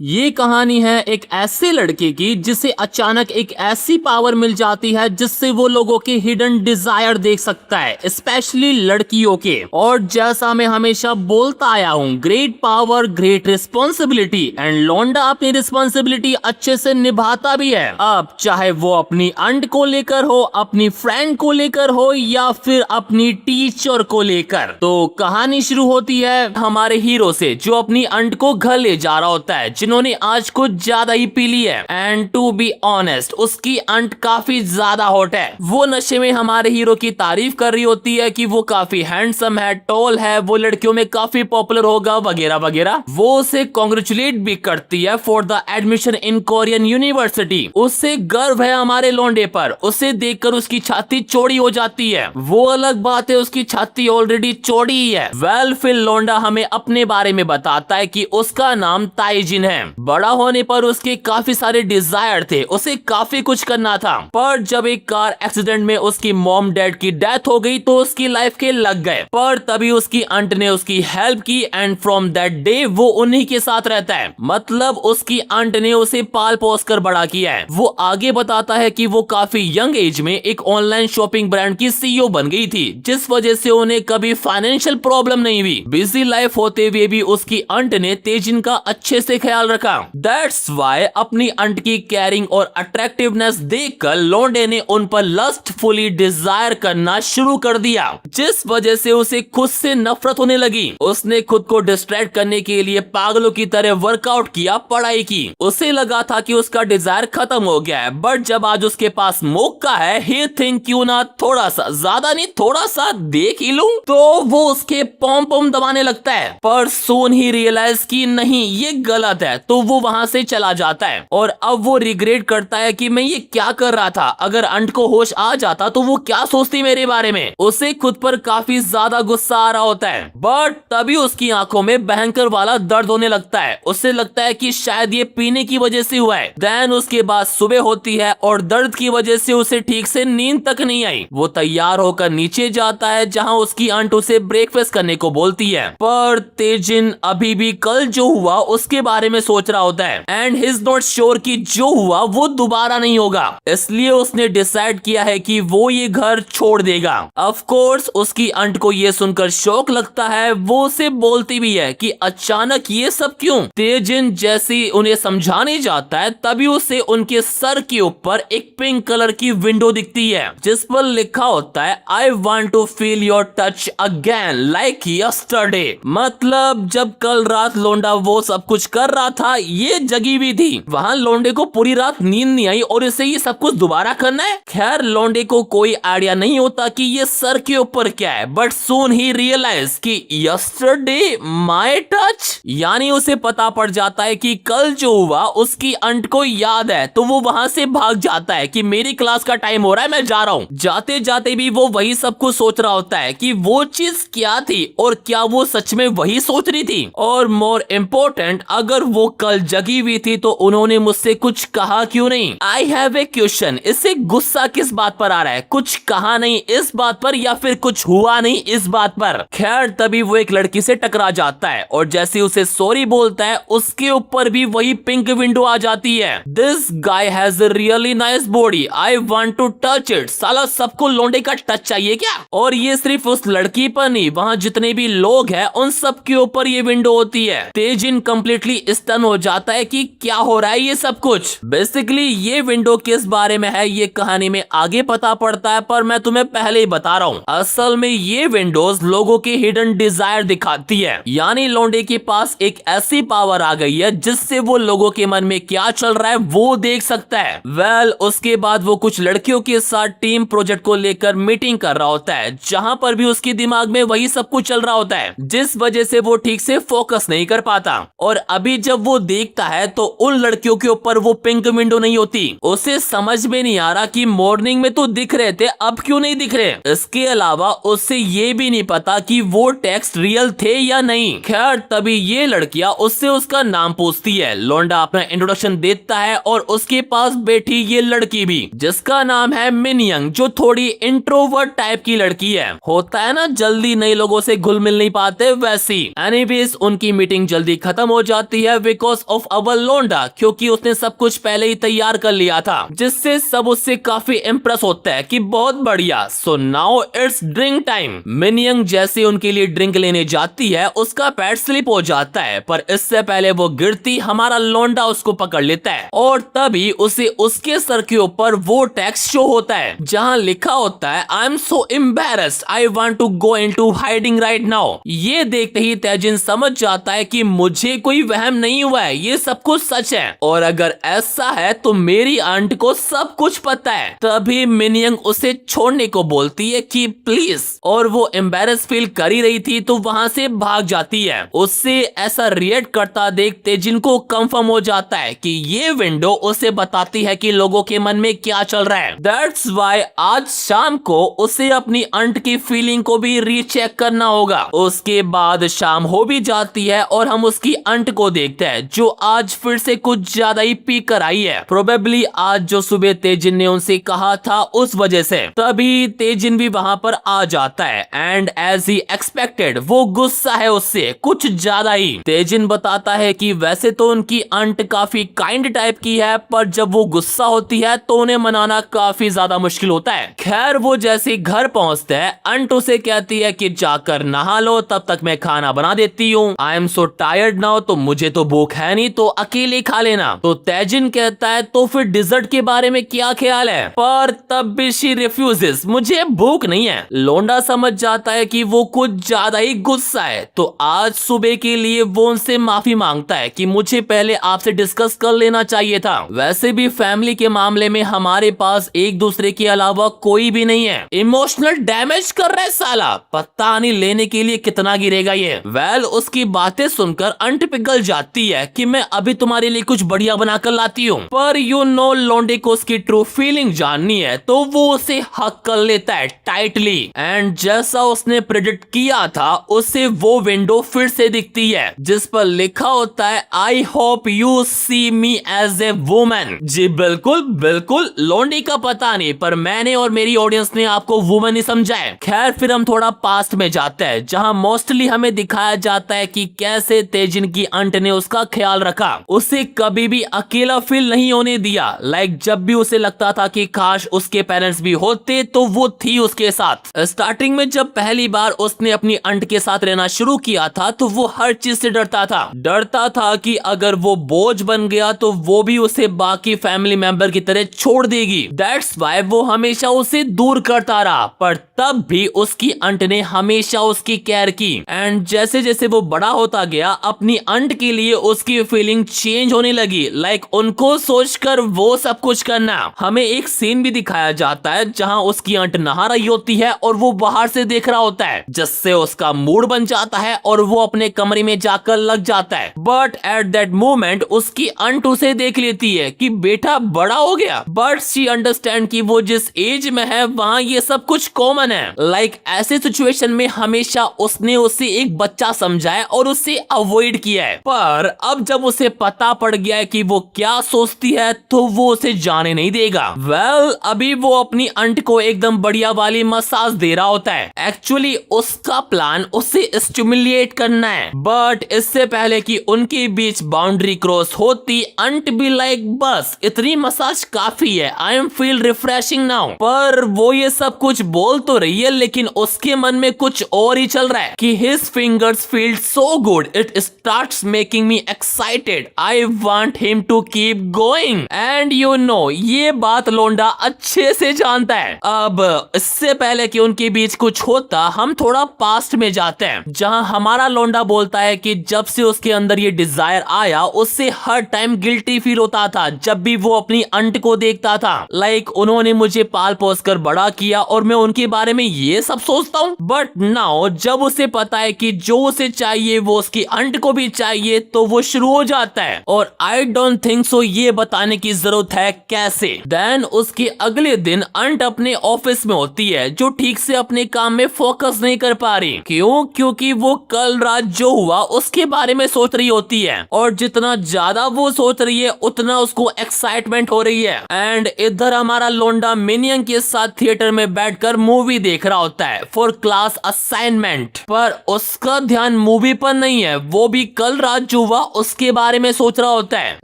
ये कहानी है एक ऐसे लड़के की जिसे अचानक एक ऐसी पावर मिल जाती है जिससे वो लोगों के हिडन डिजायर देख सकता है, स्पेशली लड़कियों के। और जैसा मैं हमेशा बोलता आया हूँ, great power great responsibility, and लौंडा अपनी रिस्पॉन्सिबिलिटी अच्छे से निभाता भी है। अब चाहे वो अपनी अंड को लेकर हो, अपनी फ्रेंड को लेकर हो, या फिर अपनी टीचर को लेकर। तो कहानी शुरू होती है हमारे हीरो से, जो अपनी अंड को घर ले जा रहा होता है, जिन्होंने आज कुछ ज्यादा ही पी ली है। एंड टू बी ऑनेस्ट, उसकी अंट काफी ज्यादा हॉट है। वो नशे में हमारे हीरो की तारीफ कर रही होती है कि वो काफी हैंडसम है, टॉल है, वो लड़कियों में काफी पॉपुलर होगा वगैरह वगैरह। वो उसे कॉन्ग्रेचुलेट भी करती है for the admission in Korean university. उससे गर्व है हमारे लौंडे पर। उसे देखकर उसकी छाती चौड़ी हो जाती है। वो अलग बात है, उसकी छाती ऑलरेडी चौड़ी ही है। वेल, फिर लौंडा हमें अपने बारे में बताता है कि उसका नाम ताइजिन है। बड़ा होने पर उसके काफी सारे डिजायर थे, उसे काफी कुछ करना था। पर जब एक कार एक्सीडेंट में उसकी मॉम डैड की डेथ हो गई तो उसकी लाइफ के लग गए। पर तभी उसकी अंट ने उसकी हेल्प की एंड फ्रॉम दैट डे वो उन्हीं के साथ रहता है। मतलब उसकी अंट ने उसे पाल पोस कर बड़ा किया है। वो आगे बताता है कि वो काफी यंग एज में एक ऑनलाइन शॉपिंग ब्रांड की सीईओ बन गई थी, जिस वजह से उन्हें कभी फाइनेंशियल प्रॉब्लम नहीं हुई। बिजी लाइफ होते हुए भी उसकी अंट ने तेजिन का अच्छे से ख्याल रखा। दैट्स वाई अपनी अंट की केयरिंग और अट्रैक्टिवनेस देखकर लौंडे ने उन पर लस्टफुली डिजायर करना शुरू कर दिया, जिस वजह से उसे खुद से नफरत होने लगी। उसने खुद को डिस्ट्रैक्ट करने के लिए पागलों की तरह वर्कआउट किया, पढ़ाई की। उसे लगा था कि उसका डिजायर खत्म हो गया है, बट जब आज उसके पास मौका है, ही थिंक क्यों ना थोड़ा सा, ज्यादा नहीं थोड़ा सा देख ही लूं, तो वो उसके पॉम पॉम दबाने लगता है। पर सून ही रियलाइज की नहीं, ये गलत है, तो वो वहां से चला जाता है। और अब वो रिग्रेट करता है कि मैं ये क्या कर रहा था। अगर अंट को होश आ जाता तो वो क्या सोचती मेरे बारे में। उसे खुद पर काफी ज्यादा गुस्सा आ रहा होता है, बट तभी उसकी आंखों में भयंकर वाला दर्द होने लगता है। उसे लगता है कि शायद ये पीने की वजह से हुआ है। देन उसके बाद सुबह होती है और दर्द की वजह से उसे ठीक से नींद तक नहीं आई। वो तैयार होकर नीचे जाता है, जहां उसकी आंट उसे ब्रेकफास्ट करने को बोलती है। पर तेजिन अभी भी कल जो हुआ उसके बारे में सोच रहा होता है and he is not sure कि जो हुआ वो दोबारा नहीं होगा। इसलिए उसने डिसाइड किया है कि वो ये घर छोड़ देगा। ऑफ कोर्स उसकी अंट को ये सुनकर शौक लगता है। वो उसे बोलती भी है कि अचानक ये सब क्यों। तेजिन जैसी उन्हें समझाने जाता है, तभी उसे उनके सर के ऊपर एक पिंक कलर की विंडो दिखती है, जिस पर लिखा होता है I want to feel your touch again like yesterday. मतलब जब कल रात लौंडा वो सब कुछ कर रहा था, ये जगी भी थी। वहाँ लौंडे को पूरी रात नींद नहीं आई और इसे ये सब कुछ दोबारा करना है। खैर, लौंडे को कोई आइडिया नहीं होता कि ये सर के ऊपर क्या है, बट सून ही रियलाइज कि यस्टरडे माय टच, यानी उसे पता पड़ जाता है कि कल जो हुआ उसकी अंट को याद है। तो वो वहां से भाग जाता है कि मेरी क्लास का टाइम हो रहा है, मैं जा रहा हूँ। जाते जाते भी वो वही सब कुछ सोच रहा होता है कि वो चीज क्या थी और क्या वो सच में वही सोच रही थी। और मोर इम्पोर्टेंट, अगर वो कल जगी हुई थी तो उन्होंने मुझसे कुछ कहा क्यों नहीं। आई हैव ए क्वेश्चन, इससे गुस्सा किस बात पर आ रहा है? कुछ कहा नहीं इस बात पर, या फिर कुछ हुआ नहीं इस बात पर। खैर, तभी वो एक लड़की से टकरा जाता है और जैसे उसे सॉरी बोलता है, उसके ऊपर भी वही पिंक विंडो आ जाती है। This guy has a really nice body, I want to touch it. साला सबको लौंडे का टच चाहिए क्या? और ये सिर्फ उस लड़की पर नहीं, वहाँ जितने भी लोग हैं उन सब के ऊपर ये विंडो होती है। तेजिन कंप्लीटली स्टन हो जाता है कि क्या हो रहा है ये सब कुछ। बेसिकली ये विंडो किस बारे में है ये कहानी में आगे पता पड़ता है, पर मैं तुम्हें पहले ही बता रहा हूँ। असल में ये विंडोज लोगों के हिडन डिजायर दिखाती है, यानी लौंडे के पास एक ऐसी पावर आ गई है जिससे वो लोगों के मन में क्या चल रहा है वो देख सकता है। वेल, उसके बाद वो कुछ लड़कियों के साथ टीम प्रोजेक्ट को लेकर मीटिंग कर रहा होता है, जहां पर भी उसके दिमाग में वही सब कुछ चल रहा होता है, जिस वजह से वो ठीक से फोकस नहीं कर पाता। और अभी जब वो देखता है तो उन लड़कियों के ऊपर वो पिंक विंडो नहीं होती। उसे समझ में नहीं आ रहा कि मॉर्निंग में तो दिख रहे थे, अब क्यों नहीं दिख रहे। इसके अलावा उसे ये भी नहीं पता कि वो टेक्स्ट रियल थे या नहीं। खैर, तभी ये लड़कियां उससे उसका नाम पूछती है। लौंडा अपना इंट्रोडक्शन देता है और उसके पास बैठी ये लड़की भी, जिसका नाम है मिनयंग, जो थोड़ी इंट्रोवर्ट टाइप की लड़की है। होता है ना, जल्दी नए लोगों से घुल मिल नहीं पाते, वैसी। एनीवेज, उनकी मीटिंग जल्दी खत्म हो जाती है। बिकॉज ऑफ अवर लोंडा, क्योंकि उसने सब कुछ पहले ही तैयार कर लिया था, जिससे सब उससे काफी इम्प्रेस होता है कि बहुत बढ़िया। So now it's drink time. Minyoung जैसे उनके लिए ड्रिंक लेने जाती है, उसका पैर स्लिप हो जाता है, पर इससे पहले वो गिरती हमारा लोंडा उसको पकड़ लेता है और तभी उसे उसके सर के ऊपर वो टेक्स्ट शो होता है जहां लिखा होता है I am so embarrassed, I want to go into hiding right now. ये देखते ही तेजिन समझ जाता है कि मुझे कोई वहम नहीं हुआ है, ये सब कुछ सच है, और अगर ऐसा है तो मेरी आंट को सब कुछ पता है। तभी मिनयंग उसे छोड़ने को बोलती है कि प्लीज, और वो एम्बैरेस फील कर ही रही थी तो वहां से भाग जाती है। उससे ऐसा रिएक्ट करता देख तेजिन को कंफर्म हो जाता है कि ये विंडो उसे बताती है कि लोगों के मन में क्या चल रहा है। दैट्स व्हाई आज शाम को उसे अपनी आंट की फीलिंग को भी रीचेक करना होगा। उसके बाद शाम हो भी जाती है और हम उसकी आंट को देखते हैं जो आज फिर से कुछ ज्यादा ही पी कर आई है, प्रोबेबली आज जो सुबह तेजिन ने उनसे कहा था उस वजह से। तभी तेजिन भी वहां पर आ जाता है एंड एज ही एक्सपेक्टेड वो गुस्सा है उससे कुछ ज्यादा ही। तेजिन बताता है कि वैसे तो उनकी आंट काफी काइंड टाइप की है, पर जब वो गुस्सा होती है तो उन्हें मनाना काफी ज्यादा मुश्किल होता है। खैर वो जैसे घर पहुंचते हैं, आंट उसे कहती है कि जाकर नहा लो, तब तक मैं खाना बना देती हूँ। आई एम सो टायर्ड नाउ, तो मुझे तो भूख है नहीं, तो अकेले खा लेना। तो तेजिन कहता है तो फिर डिजर्ट के बारे में क्या ख्याल है, पर तब भी शी रिफ्यूजेस, मुझे भूख नहीं है। लोंडा समझ जाता है कि वो कुछ ज्यादा ही गुस्सा है, तो आज सुबह के लिए वो उनसे माफी मांगता है कि मुझे पहले आपसे डिस्कस कर लेना चाहिए था। वैसे भी फैमिली के मामले में हमारे पास एक दूसरे के अलावा कोई भी नहीं है। इमोशनल डैमेज कर रहा है साला, पता नहीं लेने के लिए कितना गिरेगा ये। वेल उसकी बातें सुनकर अंट पिघल जाती है कि मैं अभी तुम्हारे लिए कुछ बढ़िया बनाकर लाती हूँ, पर यू नो लोंडे को उसकी ट्रू फीलिंग जाननी है तो वो उसे हक कर लेता है टाइटली। एंड जैसा उसने प्रेडिक्ट किया था उसे वो विंडो फिर से दिखती है जिस पर लिखा होता है I hope you see me as a woman. जी बिल्कुल बिल्कुल, लोंडी का पता नहीं, पर मैंने और मेरी ऑडियंस ने आपको वुमन ही समझा है। खैर फिर हम थोड़ा पास्ट में जाते हैं जहां मोस्टली हमें दिखाया जाता है कि कैसे तेजिन की आंट ने उसका ख्याल रखा, उसे कभी भी अकेला फील नहीं होने दिया। लाइक जब भी उसे लगता था कि काश उसके पेरेंट्स भी होते तो वो थी उसके साथ। स्टार्टिंग में जब पहली बार उसने अपनी आंट के साथ रहना शुरू किया था तो वो हर चीज से डरता था कि अगर वो बोझ बन गया तो वो भी उसे बाकी फैमिली मेंबर की तरह छोड़ देगी। दैट्स व्हाई वो हमेशा उसे दूर करता रहा, पर तब भी उसकी आंट ने हमेशा उसकी केयर की। एंड जैसे जैसे वो बड़ा होता गया अपनी आंट के लिए उसकी फीलिंग चेंज होने लगी। लाइक उनको सोचकर वो सब कुछ करना। हमें एक सीन भी दिखाया जाता है जहां उसकी आंट नहा रही होती है और वो बाहर से देख रहा होता है, जिससे उसका मूड बन जाता है और वो अपने कमरे में जाकर लग जाता है। बट एट दैट मोमेंट उसकी आंट उसे देख लेती है कि बेटा बड़ा हो गया, बट शी अंडरस्टैंड कि वो जिस एज में है वहाँ ये सब कुछ कॉमन है। लाइक ऐसे सिचुएशन में हमेशा उसने उसे एक बच्चा समझा है और उसे अवॉइड किया है, पर अब जब उसे पता पड़ गया है कि वो क्या सोचती है तो वो उसे जाने नहीं देगा। वेल अभी वो अपनी आंट को एकदम बढ़िया वाली मसाज दे रहा होता है। एक्चुअली उसका प्लान उसे स्टिमुलेट करना है, बट इससे पहले कि उनके बीच बाउंड्री क्रॉस होती आंट भी लाइक बस इतनी मसाज काफी है, I M feel refreshing now. पर वो ये सब कुछ बोल तो रही है लेकिन उसके मन में कुछ और ही चल रहा है कि his fingers feel so good, it starts making me excited, I want him to keep going. And you know ये बात लोंडा अच्छे से जानता है। अब इससे पहले कि उनके बीच कुछ होता हम थोड़ा पास्ट में जाते हैं जहां हमारा लोंडा बोलता है कि जब से उसके अंदर ये डिजायर आया उससे हर टाइम गिल्टी फील होता था जब भी वो अपनी आंट को देखता था। लाइक उन्होंने मुझे पाल पोस कर बड़ा किया और मैं उनके बारे में ये सब सोचता हूँ, बट नाउ जब उसे पता है कि जो उसे चाहिए वो उसकी आंट को भी चाहिए तो वो शुरू हो जाता है। और आई डोंट थिंक सो ये बताने की जरूरत है कैसे। देन उसके अगले दिन आंट अपने ऑफिस में होती है जो ठीक से अपने काम में फोकस नहीं कर पा रही। क्यों? क्योंकि वो कल रात जो हुआ उसके बारे में सोच रही होती है और जितना ज्यादा वो सोच रही है उतना उसको एक्साइटमेंट हो रही है। एंड इधर हमारा लोंडा मिनियंग के साथ थिएटर में बैठकर मूवी देख रहा होता है फॉर क्लास असाइनमेंट, पर उसका ध्यान मूवी पर नहीं है, वो भी कल रात जो हुआ हुआ उसके बारे में सोच रहा होता है,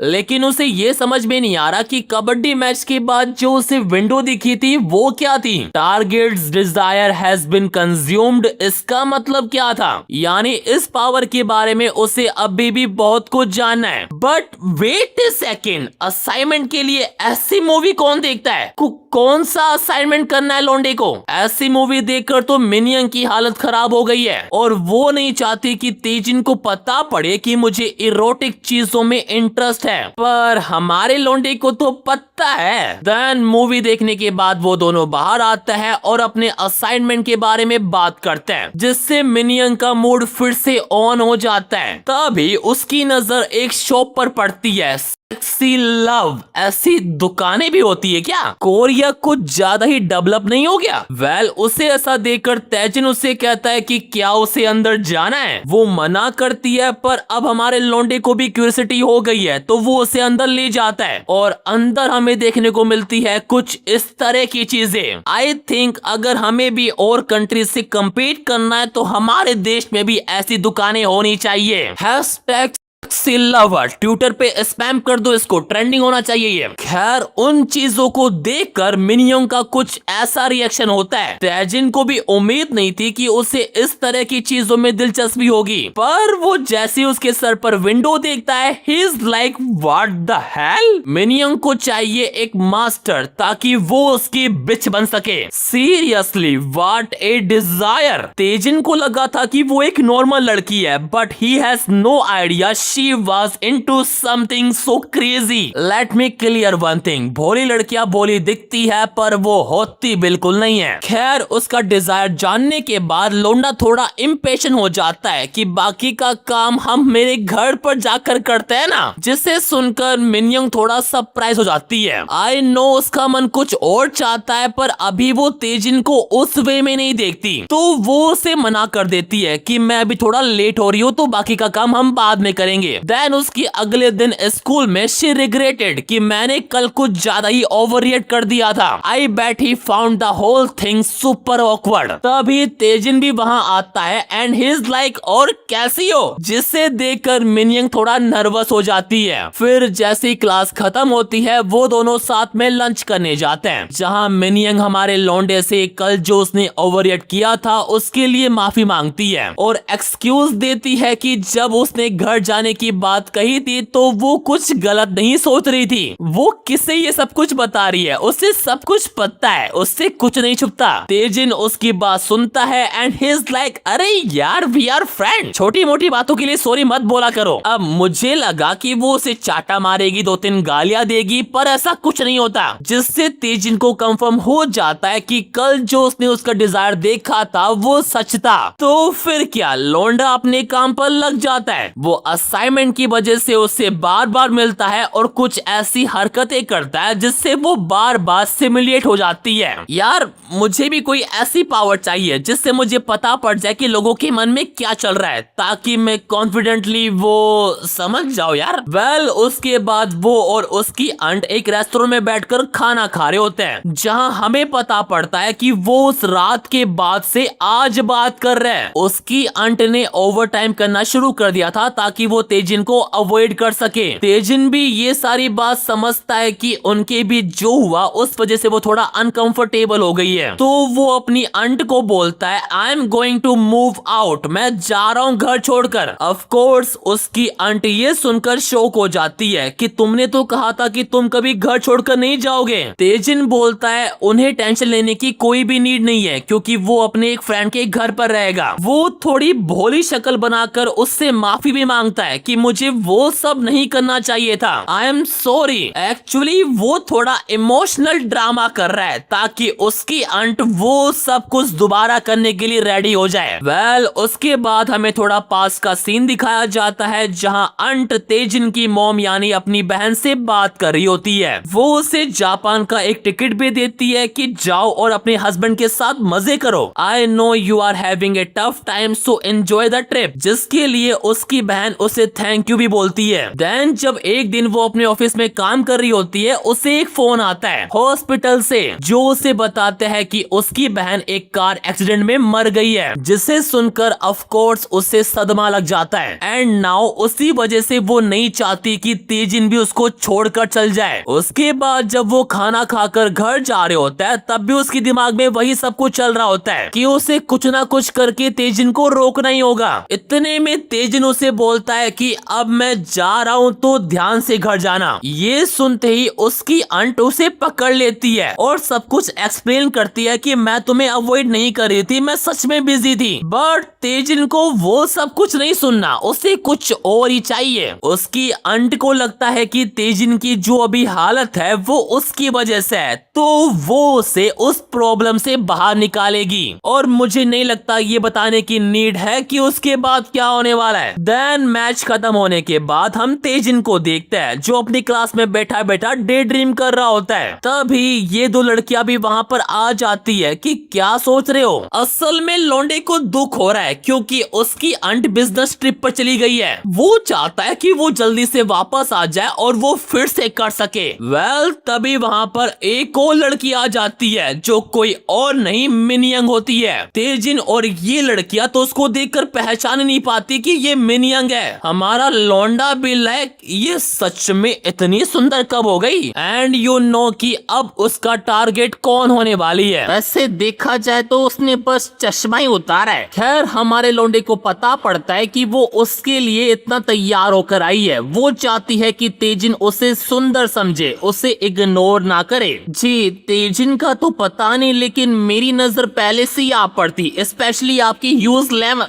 लेकिन उसे ये समझ में नहीं आ रहा कि कबड्डी मैच के बाद जो उसे विंडो दिखी थी वो क्या थी। Target's desire has been consumed, इसका मतलब क्या था? यानी इस पावर के बारे में उसे अभी भी बहुत कुछ जानना है। But wait a second, assignment के लिए ऐसी मूवी कौन देखता है? कौन सा असाइनमेंट करना है लौंडे को? ऐसी मूवी देखकर तो मिनियन की हालत खराब हो गई है और वो नहीं चाहती कि तेजिन को पता पड़े कि मुझे इरोटिक चीजों में इंटरेस्ट है, पर हमारे लौंडे को तो पता है। देन मूवी देखने के बाद वो दोनों बाहर आता है और अपने असाइनमेंट के बारे में बात करते हैं, जिससे मिनियन का मूड फिर से ऑन हो जाता है। तभी उसकी नजर एक शॉप पर पड़ती है। सेक्सी लव, ऐसी दुकानें भी होती है क्या? कोरिया कुछ ज्यादा ही डेवलप नहीं हो गया? वेल, उसे ऐसा देखकर तेजिन उससे कहता है कि क्या उसे अंदर जाना है। वो मना करती है, पर अब हमारे लौंडे को भी क्यूरियोसिटी हो गई है तो वो उसे अंदर ले जाता है और अंदर हमें देखने को मिलती है कुछ इस तरह की चीजें। आई थिंक अगर हमें भी और कंट्री से कम्पीट करना है तो हमारे देश में भी ऐसी दुकानें होनी चाहिए। हैशटैग लवर ट्विटर पे स्पैम कर दो, इसको ट्रेंडिंग होना चाहिए ये। खैर, उन चीजों को देखकर मिनियन का कुछ ऐसा रिएक्शन होता है। तेजिन को भी उम्मीद नहीं थी कि उसे इस तरह की चीजों में दिलचस्पी होगी, पर वो जैसे उसके सर पर विंडो देखता है, he is like what the hell. Minion को चाहिए एक मास्टर ताकि वो उसकी बिच बन सके। Seriously, what a desire. Taejin को लगा था कि वो एक नॉर्मल लड़की है, but he has no idea she was into something so crazy. Let me clear one thing. भोली लड़कियां भोली दिखती है पर वो होती बिल्कुल नहीं है। खैर, उसका डिजायर जानने के बाद लोंडा थोड़ा इम्पेशेंट हो जाता है कि बाकी का काम हम मेरे घर पर जाकर करते हैं ना, जिसे सुनकर मिनियन थोड़ा सरप्राइज हो जाती है। आई नो उसका मन कुछ और चाहता है, पर अभी वो तेजिन को उस वे में नहीं देखती, तो वो उसे मना कर देती है कि मैं अभी थोड़ा लेट हो रही हूँ तो बाकी का काम हम बाद में करेंगे। देन उसकी अगले दिन स्कूल में शी रिग्रेटेड कि मैंने कल कुछ ज्यादा ही ओवररिएक्ट कर दिया था। I bet he found the whole thing super awkward. तभी तेजिन भी वहां आता है एंड ही इज लाइक, और कैसी हो? जिसे देखकर मिनियन थोड़ा नर्वस हो जाती है। फिर जैसे ही क्लास खत्म होती है वो दोनों साथ में लंच करने जाते हैं, जहां मिनियन हमारे लौंडे से कल जो उसने ओवररिएक्ट किया था उसके लिए माफी मांगती है और एक्सक्यूज देती है कि जब उसने घर जाने की बात कही थी तो वो कुछ गलत नहीं सोच रही थी। वो किसे ये सब कुछ बता रही है? उसे सब कुछ पता है, उससे कुछ नहीं छुपता। तेजिन उसकी बात सुनता है एंड ही इज लाइक, अरे यार, वी आर फ्रेंड, छोटी मोटी बातों के लिए सॉरी मत बोला करो। अब मुझे लगा कि वो उसे चाटा मारेगी, 2-3 गालियां देगी, पर ऐसा कुछ नहीं होता, जिससे तेजिन को कंफर्म हो जाता है कि कल जो उसने उसका डिजायर देखा था वो सच था। तो फिर क्या, लौंडा अपने काम पर लग जाता है। वो असाइनमेंट की वजह से उससे बार बार मिलता है और कुछ ऐसी हरकतें करता है जिससे वो बार बार सिमुलेट हो जाती है। यार, मुझे भी कोई ऐसी पावर चाहिए जिससे मुझे पता पड़ जाए कि लोगों के मन में क्या चल रहा है, ताकि मैं कॉन्फिडेंटली वो समझ जाओ यार। वेल, उसके बाद वो और उसकी आंट एक रेस्टोरेंट में बैठकर खाना खा रहे होते हैं, जहां हमें पता पड़ता है कि वो उस रात के बाद से आज बात कर रहे हैं। उसकी आंट ने ओवर टाइम करना शुरू कर दिया था ताकि वो तेजिन को अवॉइड कर सके। तेजिन भी ये सारी बात समझता है कि उनके भी जो हुआ उस वजह से वो थोड़ा अनकंफर्टेबल हो गई है, तो वो अपनी आंट को बोलता है, I am going to move out, मैं जा रहा हूँ घर छोड़कर। ऑफ कोर्स उसकी आंट ये सुनकर शॉक हो जाती है कि तुमने तो कहा था कि तुम कभी घर छोड़कर नहीं जाओगे। तेजिन बोलता है, उन्हें टेंशन लेने की कोई भी नीड नहीं है क्योंकि वो अपने एक फ्रेंड के घर पर रहेगा। वो थोड़ी भोली शक्ल बनाकर उससे माफी भी मांगता है कि मुझे वो सब नहीं करना चाहिए था, आई एम सॉरी। एक्चुअली वो थोड़ा इमोशनल ड्रामा कर रहा है ताकि उसकी आंट वो सब कुछ दोबारा करने के लिए रेडी हो जाए। वेल, उसके बाद हमें थोड़ा पास का सीन दिखाया जाता है जहां आंट तेजिन की मॉम यानी अपनी बहन से बात कर रही होती है। वो उसे जापान का एक टिकट भी देती है कि जाओ और अपने हस्बैंड के साथ मजे करो। I know you are having a tough time, so enjoy the trip. जिसके लिए उसकी बहन उसे थैंक यू भी बोलती है। देन जब एक दिन वो अपने ऑफिस में काम कर रही होती है, उसे एक फोन आता है हॉस्पिटल से जो उसे बताते हैं कि उसकी बहन एक कार एक्सीडेंट में मर गई है, जिसे सुनकर ऑफ कोर्स उसे सदमा लग जाता है। एंड नाउ उसी वजह से वो नहीं चाहती कि तेजिन भी उसको छोड़कर चल जाए। उसके बाद जब वो खाना खाकर घर जा रहे होता है, तब भी उसके दिमाग में वही सब कुछ चल रहा होता है कि उसे कुछ ना कुछ करके तेजिन को रोकना ही होगा। इतने में तेजिन उसे बोलता है कि अब मैं जा रहा हूँ तो ध्यान से घर जाना। ये सुनते ही उसकी आंट उसे पकड़ लेती है और सब कुछ एक्सप्लेन करती है कि मैं तुम्हें अवॉइड नहीं कर रही थी, मैं सच में बिजी थी। बट तेजिन को वो सब कुछ नहीं सुनना, उसे कुछ और ही चाहिए। उसकी आंट को लगता है कि तेजिन की जो अभी हालत है वो उसकी वजह से है, तो वो उसे उस प्रॉब्लम से बाहर निकालेगी। और मुझे नहीं लगता ये बताने की नीड है कि उसके बाद क्या होने वाला है। देन मैच खत्म होने के बाद हम तेजिन को देखते हैं जो अपनी क्लास में बैठा बैठा डे ड्रीम कर रहा होता है। तभी ये दो लड़कियां भी वहाँ पर आ जाती है कि क्या सोच रहे हो। असल में लौंडे को दुख हो रहा है क्योंकि उसकी आंट बिजनेस ट्रिप पर चली गई है। वो चाहता है कि वो जल्दी से वापस आ जाए और वो फिर से कर सके। वेल तभी वहाँ पर एक और लड़की आ जाती है जो कोई और नहीं मिनियंग होती है। तेजिन और ये लड़कियां तो उसको देखकर पहचान नहीं पाती कि ये मिनियंग है। हमारा लौंडा भी लाइक ये सच में इतनी सुंदर कब हो गई। एंड यू नो कि अब उसका टारगेट कौन होने वाली है। वैसे देखा जाए तो उसने बस चश्मा ही उतारा है। खैर हमारे लौंडे को पता पड़ता है कि वो उसके लिए इतना तैयार होकर आई है। वो चाहती है कि तेजिन उसे सुंदर समझे, उसे इग्नोर ना करे। जी तेजिन का तो पता नहीं, लेकिन मेरी नजर पहले से ही आप पड़ती, स्पेशली आपकी यूज लेवल।